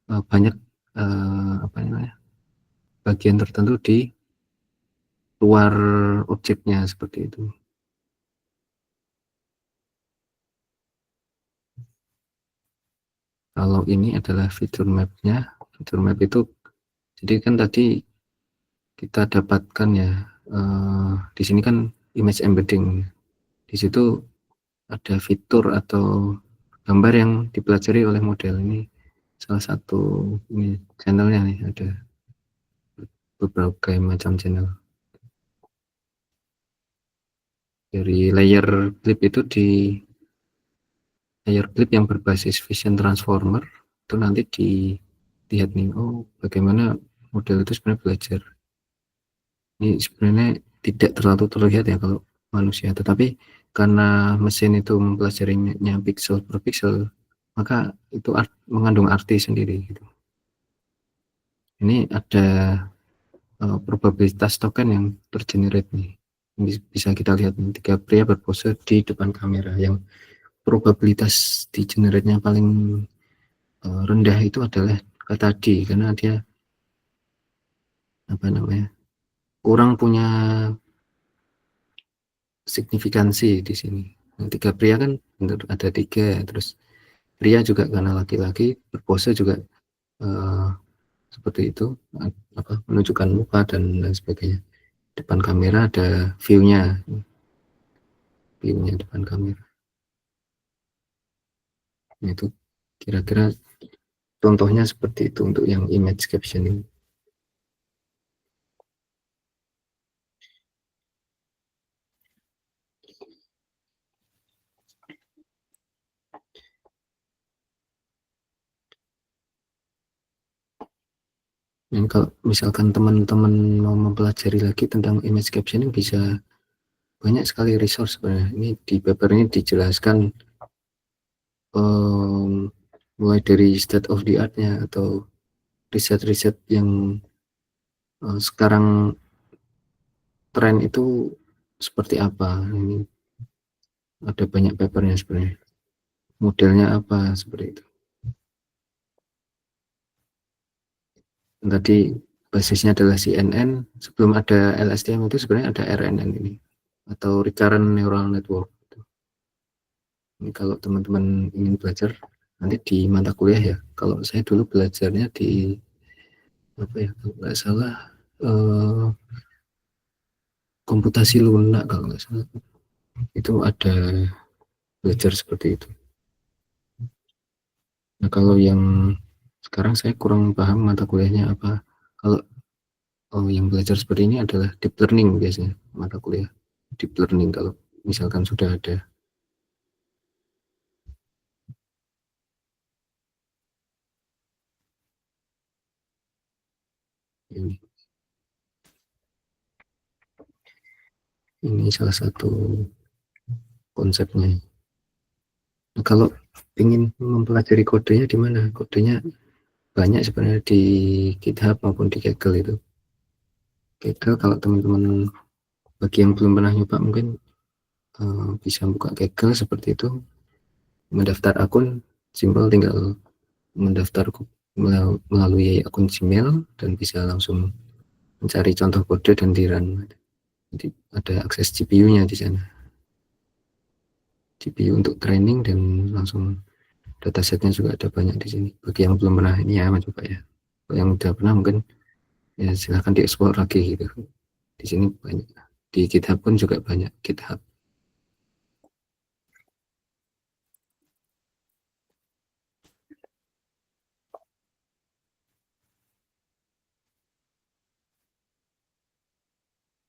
banyak bagian tertentu di luar objeknya seperti itu. Kalau ini adalah feature mapnya. Feature map itu jadi kan tadi kita dapatkan ya di sini kan image embedding. Di situ ada fitur atau gambar yang dipelajari oleh model. Ini salah satu ini channelnya nih, ada berbagai macam channel. Dari layer clip itu di layer clip yang berbasis vision transformer itu nanti dilihat nih, oh bagaimana model itu sebenarnya belajar. Ini sebenarnya tidak terlalu terlihat ya kalau manusia, tetapi karena mesin itu mempelajarinya pixel per pixel, maka itu mengandung arti sendiri gitu. Ini ada probabilitas token yang tergenerate nih. Ini bisa kita lihat nih, 3 pria berpose di depan kamera. Yang probabilitas di generate-nya paling rendah itu adalah kata D, karena dia kurang punya signifikansi di sini. Yang 3 pria kan ada 3, terus pria juga karena laki-laki, berpose juga seperti itu, menunjukkan muka dan lain sebagainya. Depan kamera ada view-nya depan kamera. Itu kira-kira contohnya seperti itu untuk yang image captioning. Dan kalau misalkan teman-teman mau mempelajari lagi tentang image captioning, bisa banyak sekali resource sebenarnya. Ini di paper ini dijelaskan mulai dari state of the art-nya atau riset-riset yang sekarang tren itu seperti apa. Ini ada banyak papernya sebenarnya. Modelnya apa seperti itu. Tadi basisnya adalah CNN, sebelum ada LSTM itu sebenarnya ada RNN ini atau recurrent neural network. Ini kalau teman-teman ingin belajar nanti di mata kuliah ya. Kalau saya dulu belajarnya di kalau nggak salah komputasi lunak, kalau nggak salah itu ada belajar seperti itu. Nah, kalau yang sekarang saya kurang paham mata kuliahnya apa. Kalau yang belajar seperti ini adalah deep learning biasanya mata kuliah deep learning kalau misalkan sudah ada. Ini salah satu konsepnya. Nah, kalau ingin mempelajari kodenya di mana? Kodenya banyak sebenarnya di GitHub maupun di Kaggle itu. Kaggle kalau teman-teman bagi yang belum pernah nyoba mungkin bisa buka Kaggle seperti itu, mendaftar akun, simpel tinggal mendaftar melalui akun Gmail dan bisa langsung mencari contoh kode dan di run. Jadi ada akses GPU-nya di sana. GPU untuk training dan langsung datasetnya juga ada banyak di sini. Bagi yang belum pernah ini ya coba ya. Kalau yang udah pernah mungkin ya silahkan dieksplor lagi gitu. Di sini banyak. Di GitHub pun juga banyak GitHub.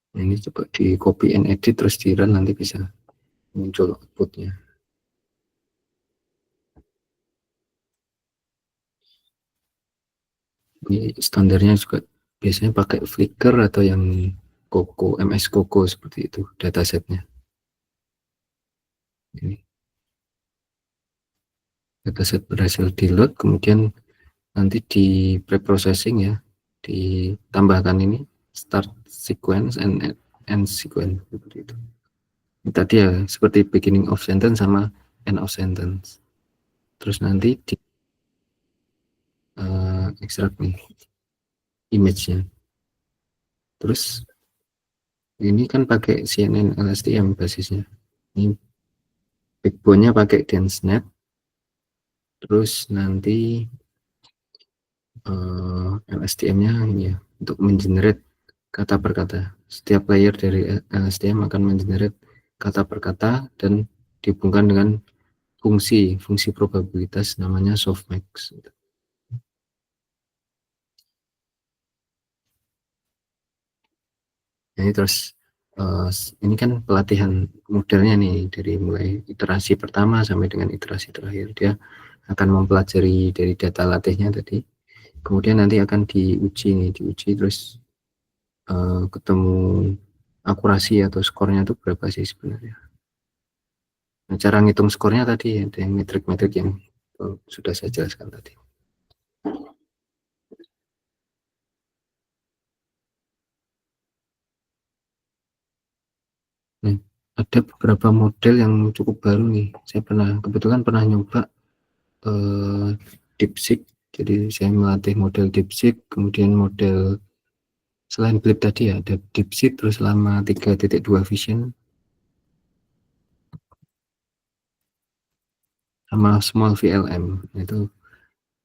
Nah, ini coba di copy and edit terus di run, nanti bisa muncul outputnya. Ini standarnya juga biasanya pakai Flickr atau yang Coco, MS Coco seperti itu datasetnya. Ini dataset berhasil di load, kemudian nanti di pre-processing ya, ditambahkan ini start sequence and end sequence seperti itu. Ini tadi ya seperti beginning of sentence sama end of sentence. Terus nanti di ekstrak nih image-nya. Terus ini kan pakai CNN LSTM basisnya. Ini backbone-nya pakai DenseNet. Terus nanti LSTM-nya ini ya untuk mengenerate kata per kata. Setiap layer dari LSTM akan mengenerate kata per kata dan dihubungkan dengan fungsi probabilitas namanya softmax. Ini terus ini kan pelatihan modelnya nih dari mulai iterasi pertama sampai dengan iterasi terakhir. Dia akan mempelajari dari data latihnya tadi, kemudian nanti akan diuji terus ketemu akurasi atau skornya itu berapa sih sebenarnya. Nah, cara ngitung skornya tadi ada yang metrik-metrik yang sudah saya jelaskan tadi. Nah, ada beberapa model yang cukup baru nih. Saya kebetulan pernah nyoba DeepSeek. Jadi saya melatih model DeepSeek, kemudian model selain Blip tadi ya, ada DeepSeek, terus Llama 3.2 Vision, sama Small VLM. Nah, itu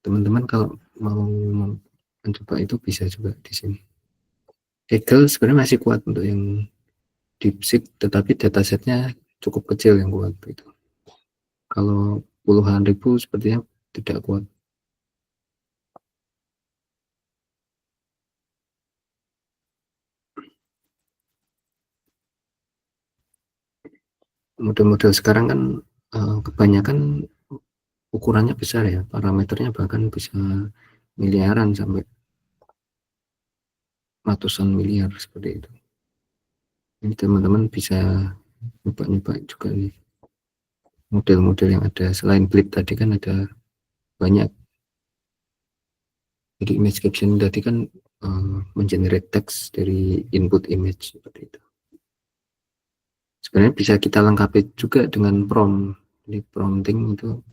teman-teman kalau mau mencoba itu bisa juga di sini. Kaggle sebenarnya masih kuat untuk yang DeepSeek, tetapi datasetnya cukup kecil yang kuat itu. Kalau puluhan ribu sepertinya tidak kuat. Model-model sekarang kan kebanyakan ukurannya besar ya, parameternya bahkan bisa miliaran sampai ratusan miliar seperti itu. Ini teman-teman bisa nyoba-nyoba juga nih model-model yang ada. Selain Blip tadi kan ada banyak. Jadi image caption tadi kan mengenerate teks dari input image seperti itu. Sebenarnya bisa kita lengkapi juga dengan prompt. Jadi prompting itu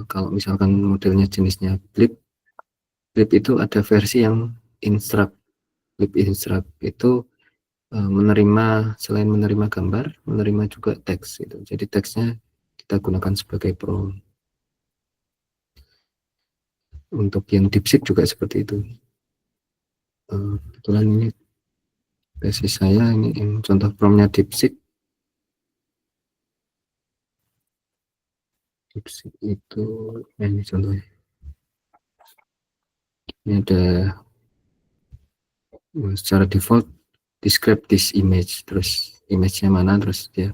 kalau misalkan modelnya jenisnya Blip itu ada versi yang instruct. Blip instruct itu menerima, selain menerima gambar, menerima juga teks itu. Jadi teksnya kita gunakan sebagai prompt. Untuk yang DeepSeek juga seperti itu. Kebetulan ini tesis saya, ini yang contoh promptnya DeepSeek. DeepSeek itu ini contohnya. Ini ada secara default describe this image, terus image-nya mana, terus dia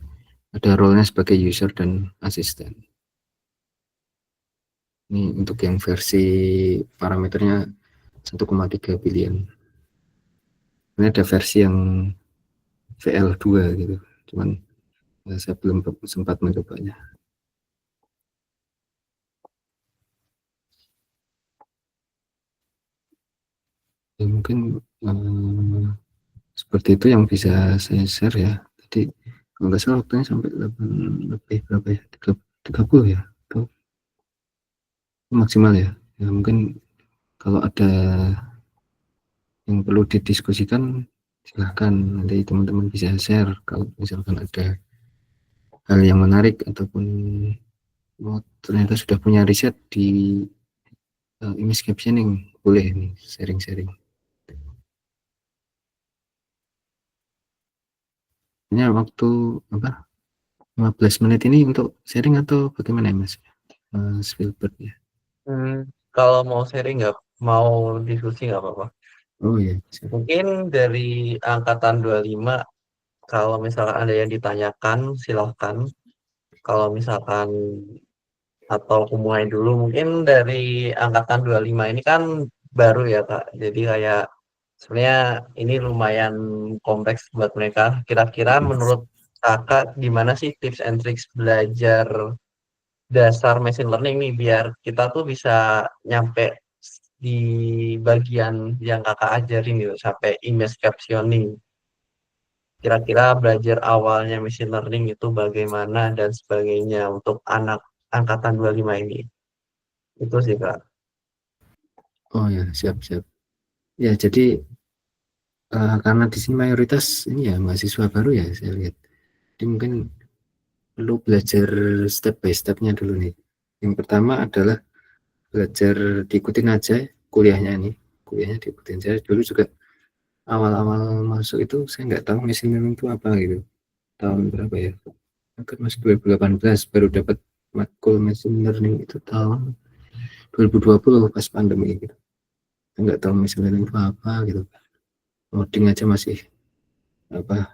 ada role-nya sebagai user dan asisten. Ini untuk yang versi parameternya 1,3 billion. Ini ada versi yang VL2 gitu, cuman saya belum sempat mencobanya. Ya, mungkin seperti itu yang bisa saya share ya. Tadi kalau nggak salah waktunya sampai 8 lebih berapa ya, 30 ya, atau maksimal ya. Ya mungkin kalau ada yang perlu didiskusikan silahkan, nanti teman-teman bisa share kalau misalkan ada hal yang menarik ataupun ternyata sudah punya riset di image captioning, boleh nih sharing-sharing. Ini waktu apa 15 menit ini untuk sharing atau bagaimana ya Mas? Spielberg ya. Kalau mau sharing nggak, mau diskusi nggak apa-apa. Oh iya, Mungkin dari angkatan 25, kalau misalkan ada yang ditanyakan, silahkan. Kalau misalkan, atau aku mulai dulu, mungkin dari angkatan 25 ini kan baru ya Kak. Jadi kayak sebenarnya ini lumayan kompleks buat mereka. Kira-kira menurut Kakak gimana sih tips and tricks belajar dasar machine learning nih biar kita tuh bisa nyampe di bagian yang Kakak ajarin gitu sampai image captioning. Kira-kira belajar awalnya machine learning itu bagaimana dan sebagainya untuk anak angkatan 25 ini. Itu sih Kak. oh ya, siap-siap. Ya, jadi karena di sini mayoritas ini ya mahasiswa baru ya saya lihat. Jadi mungkin perlu belajar step by stepnya dulu nih. Yang pertama adalah belajar diikutin aja kuliahnya nih. Kuliahnya diikutin. Saya dulu juga awal-awal masuk itu saya nggak tahu machine learning itu apa gitu. Tahun berapa ya? Mungkin masih 2018 baru dapat matkul machine learning itu tahun 2020 pas pandemi gitu. Saya nggak tahu machine learning itu apa gitu. Coding aja masih apa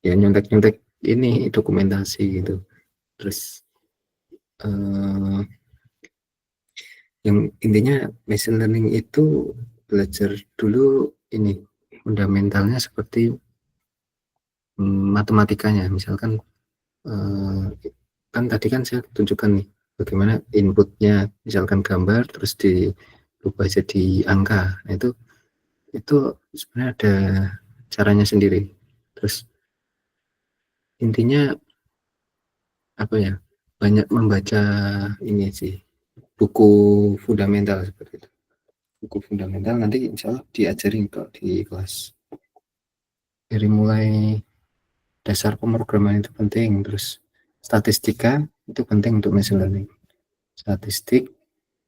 ya nyontek-nyontek ini dokumentasi gitu. Terus eh, yang intinya machine learning itu belajar dulu ini fundamentalnya seperti matematikanya. Misalkan eh, kan tadi kan saya tunjukkan nih bagaimana inputnya misalkan gambar terus dirubah jadi angka. Nah, itu sebenarnya ada caranya sendiri. Terus intinya apa ya, banyak membaca ini sih buku fundamental seperti itu. Buku fundamental nanti insya Allah diajarin kok di kelas. Dari mulai dasar pemrograman itu penting, terus statistika itu penting untuk machine learning. Statistik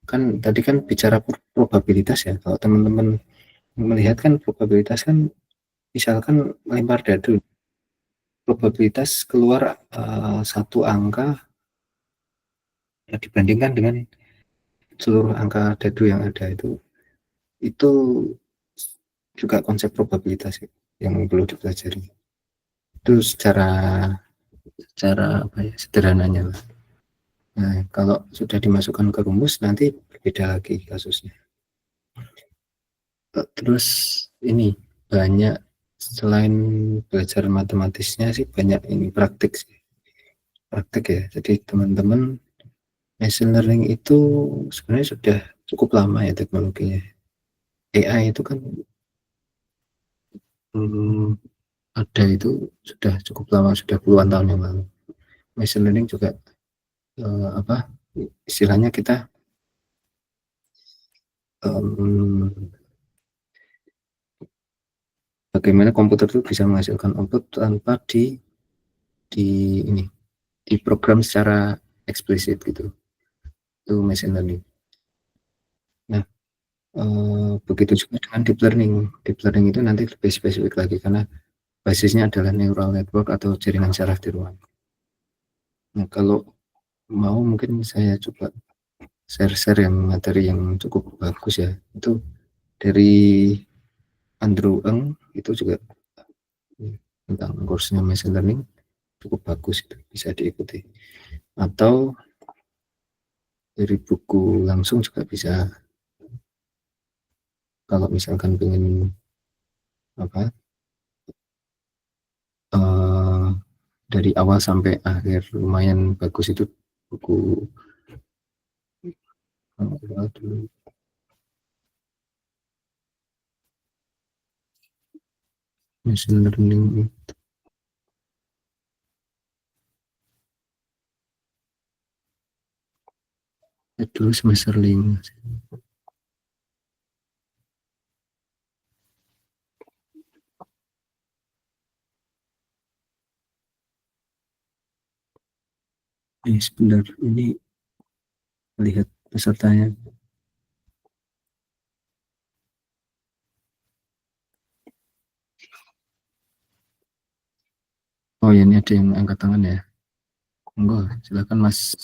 kan tadi kan bicara probabilitas ya. Kalau teman-teman melihat kan probabilitas kan misalkan melempar dadu, probabilitas keluar satu angka ya, dibandingkan dengan seluruh angka dadu yang ada itu juga konsep probabilitas yang perlu dipelajari. Itu secara apa ya, sederhananya lah. Nah, kalau sudah dimasukkan ke rumus nanti berbeda lagi kasusnya. Terus ini banyak selain belajar matematisnya sih banyak ini praktik sih. Praktik ya. Jadi teman-teman machine learning itu sebenarnya sudah cukup lama ya teknologinya. AI itu kan hmm, ada itu sudah cukup lama, sudah puluhan tahun yang lalu. Machine learning juga apa istilahnya kita bagaimana komputer itu bisa menghasilkan output tanpa di ini diprogram secara eksplisit gitu. Itu machine learning. Nah, begitu juga dengan deep learning. Deep learning itu nanti lebih spesifik lagi karena basisnya adalah neural network atau jaringan saraf tiruan. Nah, kalau mau mungkin saya coba share-share yang materi yang cukup bagus ya. Itu dari Andrew Ng itu juga tentang kursnya machine learning cukup bagus, itu bisa diikuti. Atau dari buku langsung juga bisa kalau misalkan pengen apa dari awal sampai akhir lumayan bagus itu buku dulu machine learning dulu semester 5 Sebentar, ini lihat pesertanya. Oh ya, ini ada yang angkat tangan ya. Enggak, silakan Mas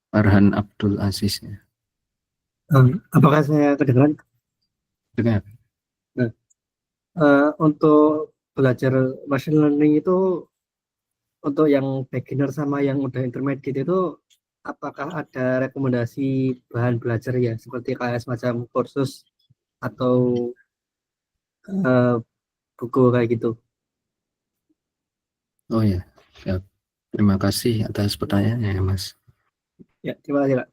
Farhan Abdul Aziz ya. Apakah saya kedengaran? Dengar. Untuk belajar machine learning itu untuk yang beginner sama yang udah intermediate itu apakah ada rekomendasi bahan belajar ya seperti kayak semacam kursus atau buku kayak gitu? Oh ya, siap. Terima kasih atas pertanyaannya ya Mas. Ya, terima kasih Pak.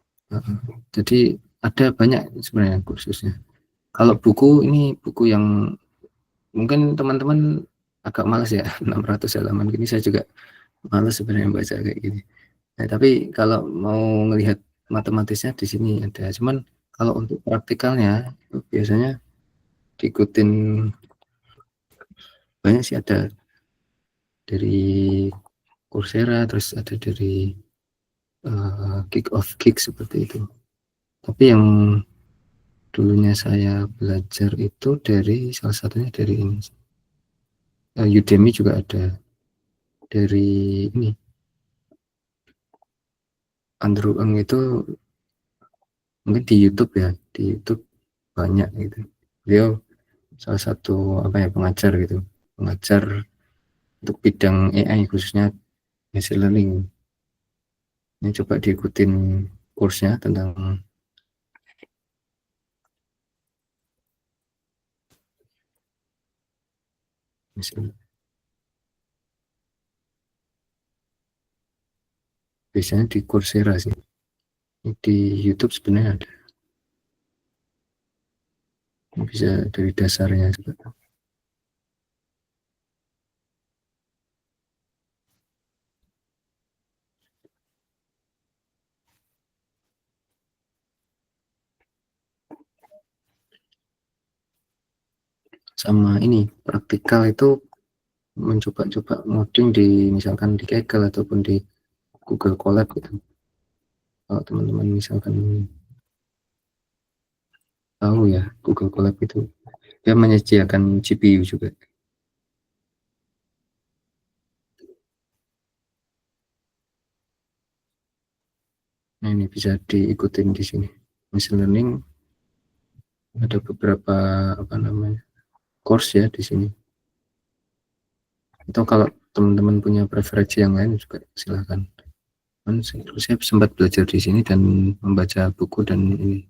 Jadi ada banyak sebenarnya kursusnya. Kalau buku ini buku yang mungkin teman-teman agak malas ya, 600 halaman gini saya juga malas sebenarnya baca kayak gini. Nah, tapi kalau mau melihat matematisnya di sini ada. Cuman kalau untuk praktikalnya biasanya diikutin banyak sih, ada dari Coursera, terus ada dari Kick of Kick seperti itu. Tapi yang dulunya saya belajar itu dari salah satunya dari ini, Udemy juga ada, dari ini Andrew Ng itu mungkin di YouTube ya, di YouTube banyak gitu. Beliau salah satu pengajar gitu, pengajar untuk bidang AI khususnya machine learning. Ini coba diikutin kursnya tentang machine. Biasanya di Coursera sih. Di YouTube sebenarnya ada. Bisa dari dasarnya. Sama ini praktikal itu mencoba-coba ngoding di misalkan di Kaggle ataupun di Google Colab gitu. Kalau teman-teman misalkan tahu ya, Google Colab itu dia menyediakan GPU juga. Nah, ini bisa diikutin di sini. Machine learning ada beberapa course ya di sini. Atau kalau teman-teman punya preferensi yang lain juga silahkan. Saya sempat belajar di sini dan membaca buku dan ini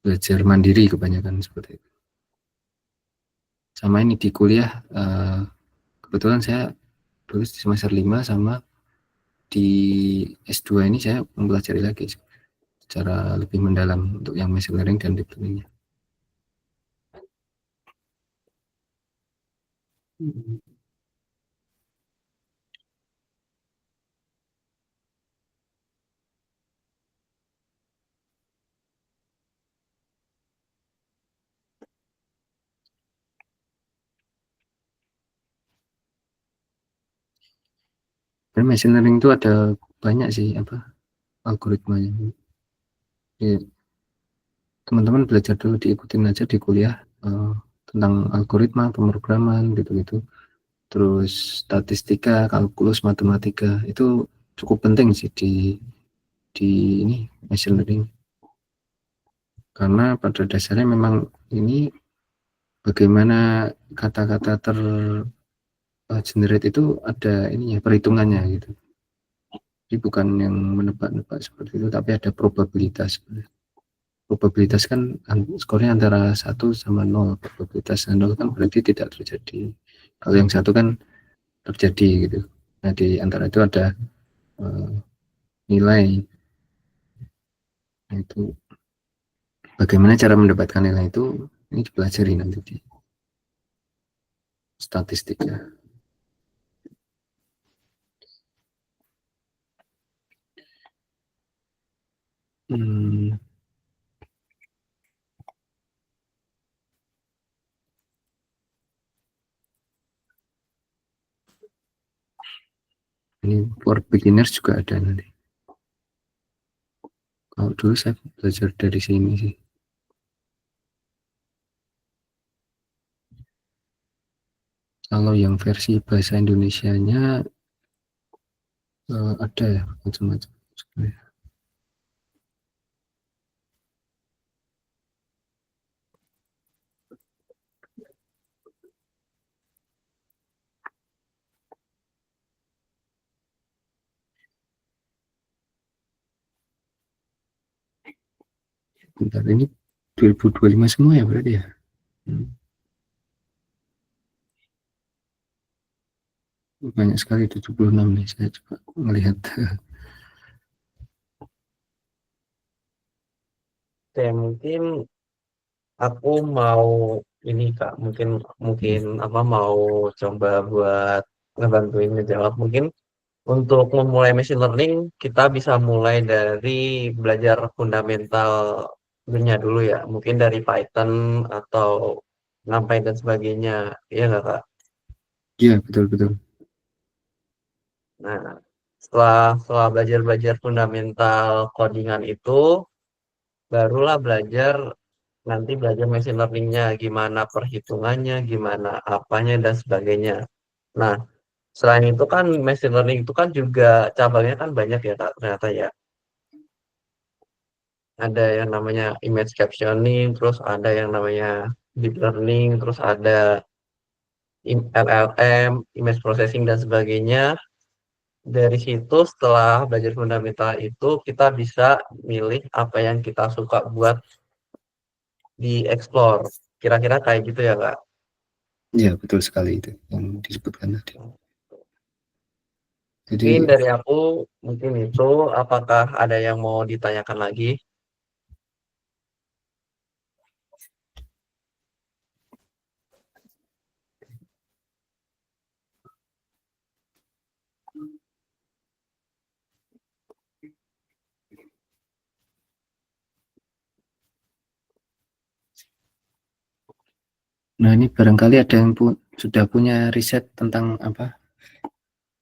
belajar mandiri kebanyakan seperti itu. Sama ini di kuliah, kebetulan saya tulis di semester 5 sama di S2 ini saya mempelajari lagi secara lebih mendalam untuk yang machine learning dan deep learning. Dan machine learning itu ada banyak sih algoritmanya. Teman-teman belajar dulu, diikutin aja di kuliah tentang algoritma, pemrograman gitu-gitu. Terus statistika, kalkulus, matematika itu cukup penting sih di ini machine learning. Karena pada dasarnya memang ini bagaimana kata-kata generate itu ada ininya, perhitungannya gitu. Jadi bukan yang menebak-nebak seperti itu, tapi ada probabilitas. Probabilitas kan skornya antara 1 sama 0. Probabilitas 0 kan berarti tidak terjadi. Kalau yang 1 kan terjadi gitu. Nah, di antara itu ada nilai. Nah, itu bagaimana cara mendapatkan nilai itu, ini dipelajari nanti di statistika. Ini for beginners juga ada nanti. Kalau dulu saya belajar dari sini sih. Kalau yang versi bahasa Indonesianya ada ya macam-macam. Bentar, ini 2025 semua ya berarti ya. Banyak sekali, 76 nih, saya coba melihat. Oke, mungkin aku mau ini Kak, mungkin apa mau coba buat ngebantuin ngejawab. Mungkin untuk memulai machine learning kita bisa mulai dari belajar fundamentalnya dulu ya. Mungkin dari Python atau NumPy dan sebagainya. Iya nggak Kak? Iya, betul-betul. Nah, setelah belajar fundamental codingan itu, barulah nanti belajar machine learningnya, gimana perhitungannya, gimana apanya dan sebagainya. Nah, selain itu kan machine learning itu kan juga cabangnya kan banyak ya Kak, ternyata ya. Ada yang namanya image captioning, terus ada yang namanya deep learning, terus ada LLM, image processing dan sebagainya. Dari situ setelah belajar fundamental itu kita bisa milih apa yang kita suka buat di explore. Kira-kira kayak gitu ya Kak. Iya, betul sekali itu yang disebutkan tadi. Jadi Mungkin dari aku mungkin itu, apakah ada yang mau ditanyakan lagi? nah, ini barangkali ada yang sudah punya riset tentang apa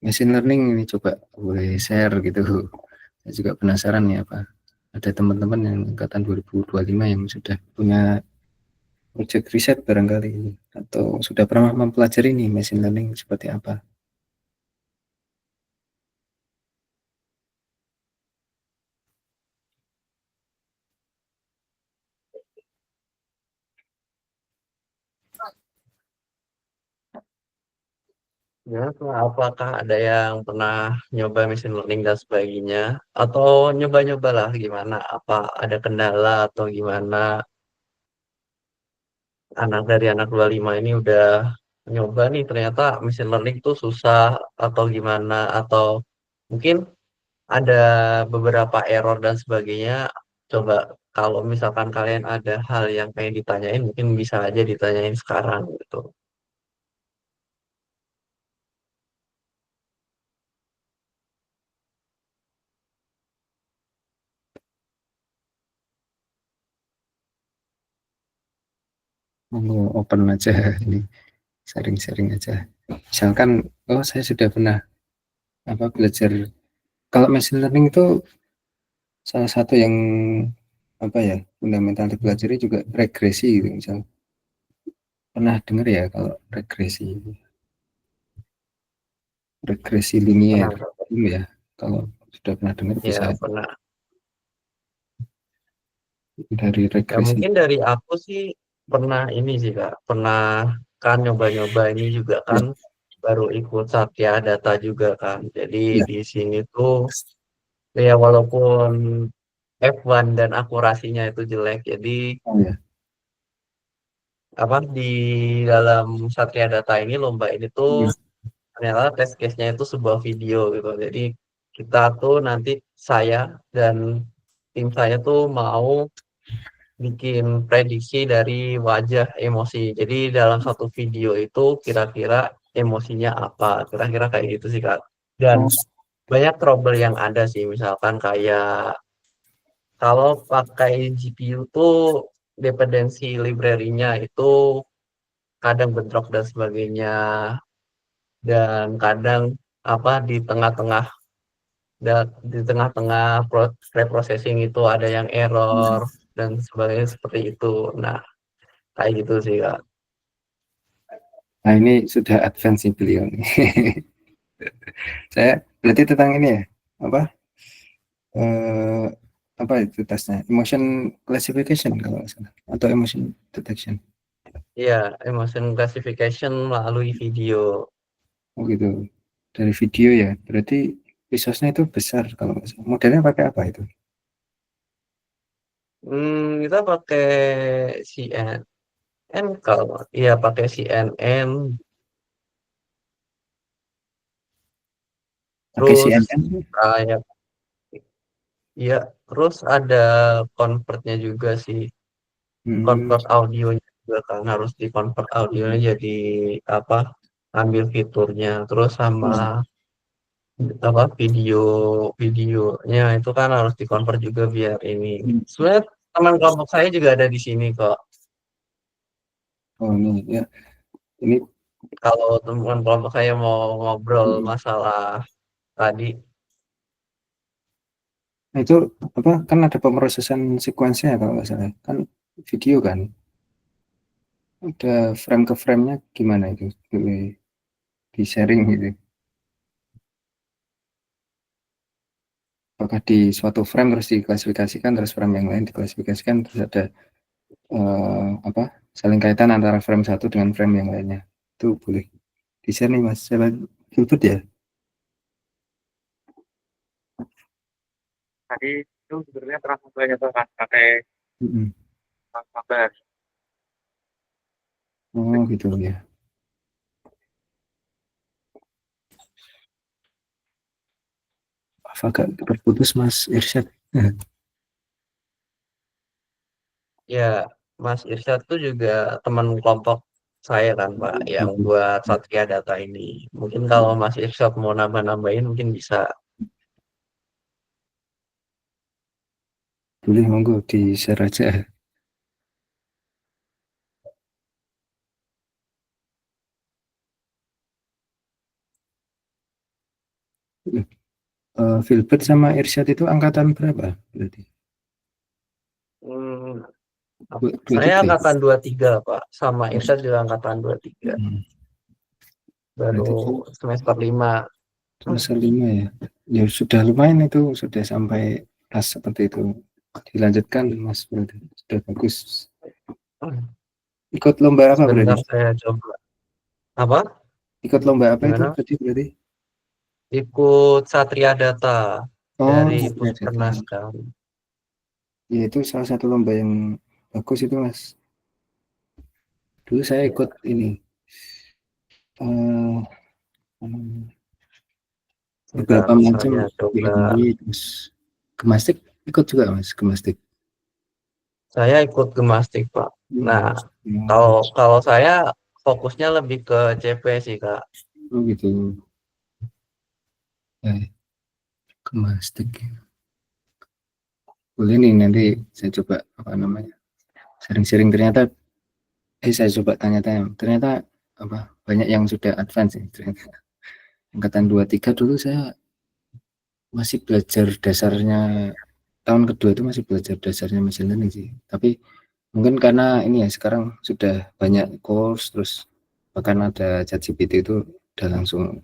machine learning, ini coba boleh share gitu. Saya juga penasaran nih, apa ada teman-teman yang angkatan 2025 yang sudah punya project riset barangkali, atau sudah pernah mempelajari nih machine learning seperti apa. Ya, apakah ada yang pernah nyoba machine learning dan sebagainya? Atau nyoba-nyoba lah gimana? Apa ada kendala atau gimana? Dari anak 25 ini udah nyoba nih, ternyata machine learning tuh susah atau gimana? Atau mungkin ada beberapa error dan sebagainya. Coba kalau misalkan kalian ada hal yang pengen ditanyain, mungkin bisa aja ditanyain sekarang gitu. Open aja ini, sharing-sharing aja. Misalkan, oh saya sudah pernah apa belajar, kalau machine learning itu salah satu yang apa ya fundamental dipelajari juga regresi gitu, misal pernah dengar ya kalau regresi linier, Pernah, ya kalau sudah pernah dengar bisa ya pernah. dari Ya regresi. mungkin dari aku sih pernah ini sih Kak, pernah kan nyoba-nyoba ini juga Ya, kan baru ikut Satya Data juga kan. Jadi ya, di sini tuh ya walaupun F1 dan akurasinya itu jelek, jadi oh ya, apa di dalam Satya Data ini lomba ini tuh ya. ternyata test case-nya itu sebuah video gitu. Jadi kita tuh nanti saya dan tim saya tuh mau bikin prediksi dari wajah emosi. Jadi dalam satu video itu kira-kira emosinya apa? Kira-kira kayak gitu sih Kak. Dan Oh, banyak trouble yang ada sih, misalkan kayak kalau pakai GPU tuh dependensi library-nya itu kadang bentrok dan sebagainya. Dan kadang apa di tengah-tengah di tengah-tengah preprocessing itu ada yang error dan sebagainya seperti itu. Nah, kayak gitu sih Kak. Nah, ini sudah advance sih beliau nih. Saya berarti tentang ini ya, apa eh, apa itu tesnya, emotion classification kalau nggak salah, atau emotion detection. Iya, emotion classification melalui video. Oh gitu, dari video ya, berarti resource-nya itu besar kalau nggak salah. Modelnya pakai apa itu? Kita pakai CNN kalau iya pakai CNN. Pakai Terus CNN. kayak iya, terus ada convertnya juga sih. Hmm. Convert audionya juga kan harus di convert audionya jadi apa? Ambil fiturnya. Terus sama apa videonya itu kan harus di convert juga biar ini. Sebenarnya teman kelompok saya juga ada di sini kok. Oh ini ya, ini Kalau teman kelompok saya mau ngobrol masalah tadi, nah, itu apa kan ada pemrosesan sekuensinya kalau nggak salah, kan video kan, ada frame ke frame-nya gimana itu, boleh di sharing gitu. Apakah di suatu frame terus diklasifikasikan, terus frame yang lain diklasifikasikan, terus ada apa saling kaitan antara frame satu dengan frame yang lainnya. Itu boleh di share nih Mas. Saya Gilbert ya. tadi itu sebenarnya transfer tuh kan pakai Mm-mm. transfer. Oh gitu ya. Agak terputus Mas Irsyad. Ya, Mas Irsyad tuh juga teman kelompok saya kan Pak, yang buat Satria Data ini. Mungkin kalau Mas Irsyad mau nambah-nambahin mungkin bisa. Boleh monggo di share aja. Gilbert sama Irsyad itu angkatan berapa berarti? Hmm, Dua saya tiga. angkatan 23 Pak, sama Irsyad juga angkatan 23. Hmm. Baru Berarti semester 5. semester 5 ya. Ya sudah lumayan itu, sudah sampai kelas seperti itu. Dilanjutkan Mas berarti sudah bagus. Ikut lomba apa Sebentar berarti? saya coba. Apa? Ikut lomba apa itu Gimana? tadi berarti? Ikut Satria Data Oh, dari Satria Data. Puskernas kan. Ya itu salah satu lomba yang bagus itu Mas. Dulu saya ikut ini eh, Sebentar, beberapa macam saya coba. ini, terus gemastik ikut juga Mas, gemastik. Saya ikut Gemastik, Pak. Nah, kalau Oh, kalau saya fokusnya lebih ke CP sih, Kak. oh gitu. Eh, gemastik. Boleh nih nanti saya coba apa namanya, sering-sering ternyata saya coba tanya-tanya ternyata apa banyak yang sudah advance ya, ternyata angkatan 23 dulu saya masih belajar dasarnya, tahun kedua itu masih belajar dasarnya machine learning sih, tapi mungkin karena ini ya sekarang sudah banyak course, terus bahkan ada ChatGPT itu udah langsung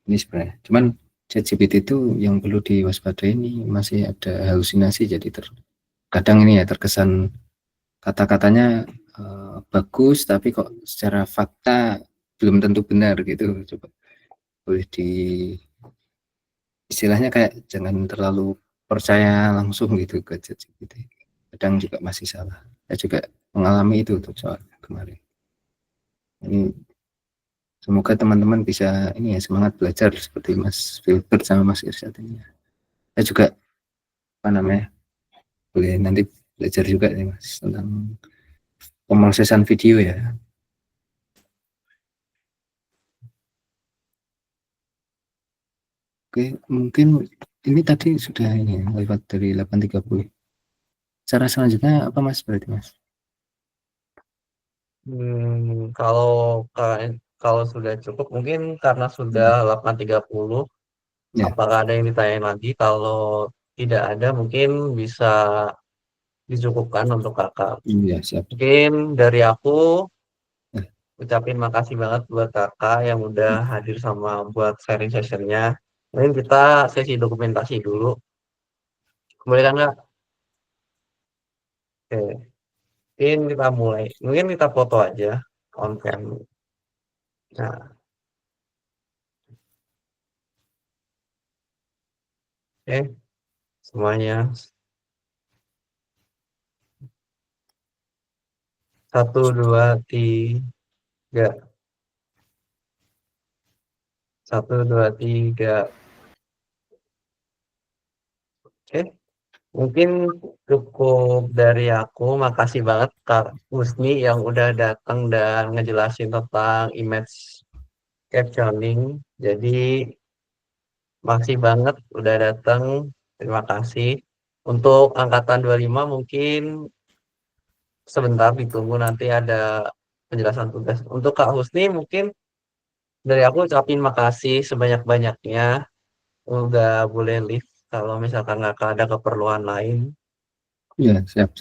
ini sebenarnya, cuman ChatGPT itu yang perlu diwaspadai, ini masih ada halusinasi, jadi kadang ini ya terkesan kata-katanya bagus tapi kok secara fakta belum tentu benar gitu. Coba boleh di istilahnya kayak jangan terlalu percaya langsung gitu ke ChatGPT, kadang juga masih salah. Saya juga mengalami itu tuh soal kemarin ini. Semoga teman-teman bisa ini ya semangat belajar seperti Mas Filbert sama Mas Irsyad ini. Saya juga apa namanya boleh nanti belajar juga nih Mas tentang pemrosesan video ya. Oke, mungkin ini tadi sudah ini lewat dari 8.30. Cara selanjutnya apa Mas berarti Mas? Kalau kalau sudah cukup mungkin karena sudah 8.30, Ya. apakah ada yang ditanyain lagi? Kalau tidak ada mungkin bisa dicukupkan untuk kakak. Iya, siap. Mungkin dari aku Eh, ucapin makasih banget buat kakak yang udah hadir sama buat sharing sessionnya. Mungkin kita sesi dokumentasi dulu. Boleh kan nggak? Oke, mungkin kita mulai. Mungkin kita foto aja on cam. Nah, oke, semuanya. 1, 2, 3. 1, 2, 3. Oke, mungkin cukup dari aku. Makasih banget Kak Husni yang udah datang dan ngejelasin tentang image captioning. Jadi, makasih banget udah datang. Terima kasih. Untuk angkatan 25 mungkin sebentar ditunggu nanti ada penjelasan tugas. Untuk Kak Husni mungkin dari aku ucapin makasih sebanyak-banyaknya udah boleh live kalau misalkan kakak ada keperluan lain. Ya, siap.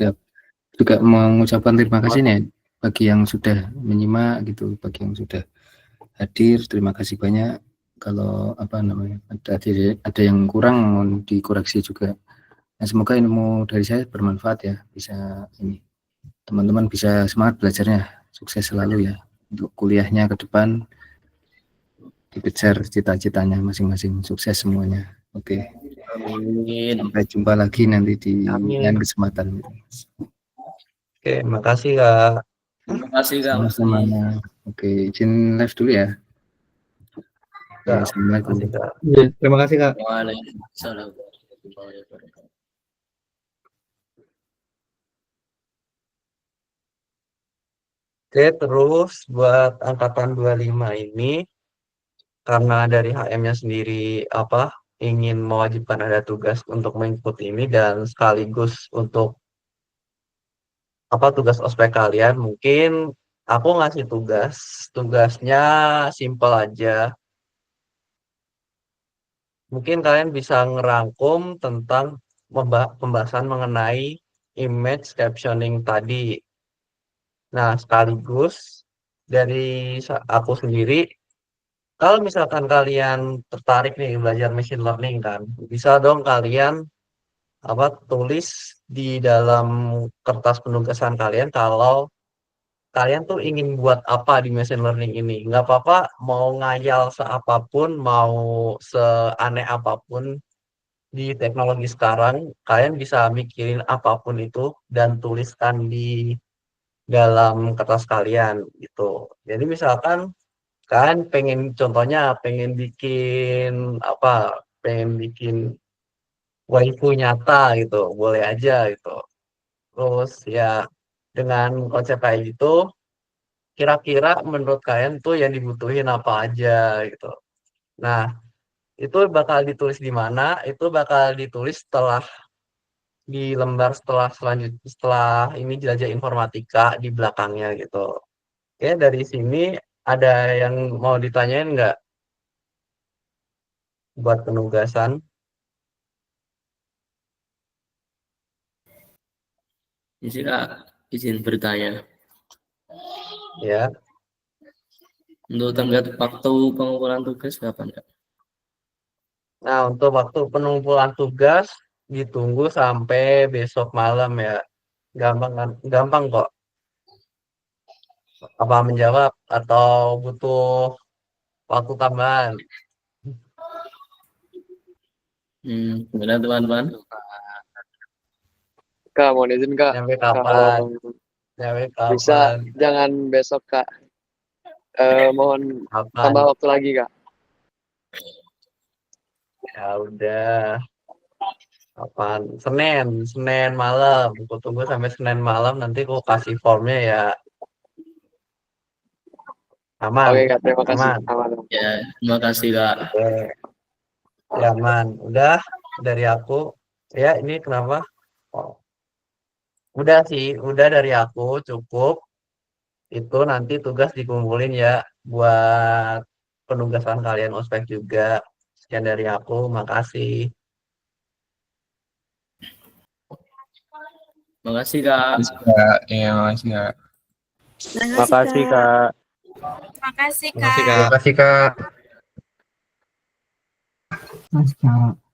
Juga mengucapkan terima kasih nih bagi yang sudah menyimak gitu, bagi yang sudah hadir. Terima kasih banyak. Kalau apa namanya ada yang kurang mohon dikoreksi juga. Nah, semoga ilmu dari saya bermanfaat ya. Bisa ini teman-teman bisa semangat belajarnya. Sukses selalu ya untuk kuliahnya ke depan. Dikejar cita-citanya masing-masing. Sukses semuanya. Oke. Amin. Sampai jumpa lagi nanti di Amin. lain kesempatan. Oke, makasih Kak. Terima kasih Kak Sama-sama. Husni. Oke, izin live dulu ya. Oke, Kak, assalamualaikum. makasih Kak. Iya, terima kasih Kak. Waalaikumsalam warahmatullahi wabarakatuh. Oke, terus buat angkatan 25 ini karena dari HM-nya sendiri apa ingin mewajibkan ada tugas untuk mengikuti ini dan sekaligus untuk apa tugas ospek kalian mungkin aku ngasih tugasnya simple aja. Mungkin kalian bisa ngerangkum tentang pembahasan mengenai image captioning tadi. Nah, sekaligus dari aku sendiri, kalau misalkan kalian tertarik nih belajar machine learning kan, bisa dong kalian apa tulis di dalam kertas penugasan kalian kalau kalian tuh ingin buat apa di machine learning ini. Nggak apa-apa mau ngayal seapapun, mau seaneh apapun di teknologi sekarang, kalian bisa mikirin apapun itu dan tuliskan di dalam kertas kalian gitu. Jadi misalkan kalian pengen contohnya pengen bikin apa? Pengen bikin waifu nyata gitu, boleh aja gitu. Terus ya dengan konsep kayak gitu, kira-kira menurut kalian tuh yang dibutuhin apa aja gitu. Nah, itu bakal ditulis di mana? Itu bakal ditulis setelah di lembar setelah ini jelajah informatika di belakangnya gitu. Oke, dari sini ada yang mau ditanyain nggak buat penugasan? Izin Kak, izin bertanya. Ya. Untuk tenggat waktu pengumpulan tugas kapan Kak? Nah, untuk waktu penumpulan tugas ditunggu sampai besok malam ya. Gampang kan? Gampang kok. Apa menjawab atau butuh waktu tambahan? Gimana teman-teman? Kak, mohon izin Kak, Nyampe kalau kapan? Nyampe bisa kapan? jangan besok Kak. Mohon Kapan? tambah waktu lagi Kak. Ya udah. Kapan? Senin malam. Aku tunggu sampai Senin malam nanti aku kasih formnya ya. Aman, Oke Kak, terima kasih. aman. Aman. Ya, terima kasih Kak. Oke, ya, aman. Udah dari aku. Ya, ini kenapa? Oh, udah sih, udah dari aku cukup. Itu nanti tugas dikumpulin ya buat penugasan kalian ospek juga. Sekian dari aku, makasih. Makasih Kak. Kak. Iya, makasih Kak. Makasih Kak. Makasih Makasih, Kak. Kak. Makasih Kak. Mas, Kak.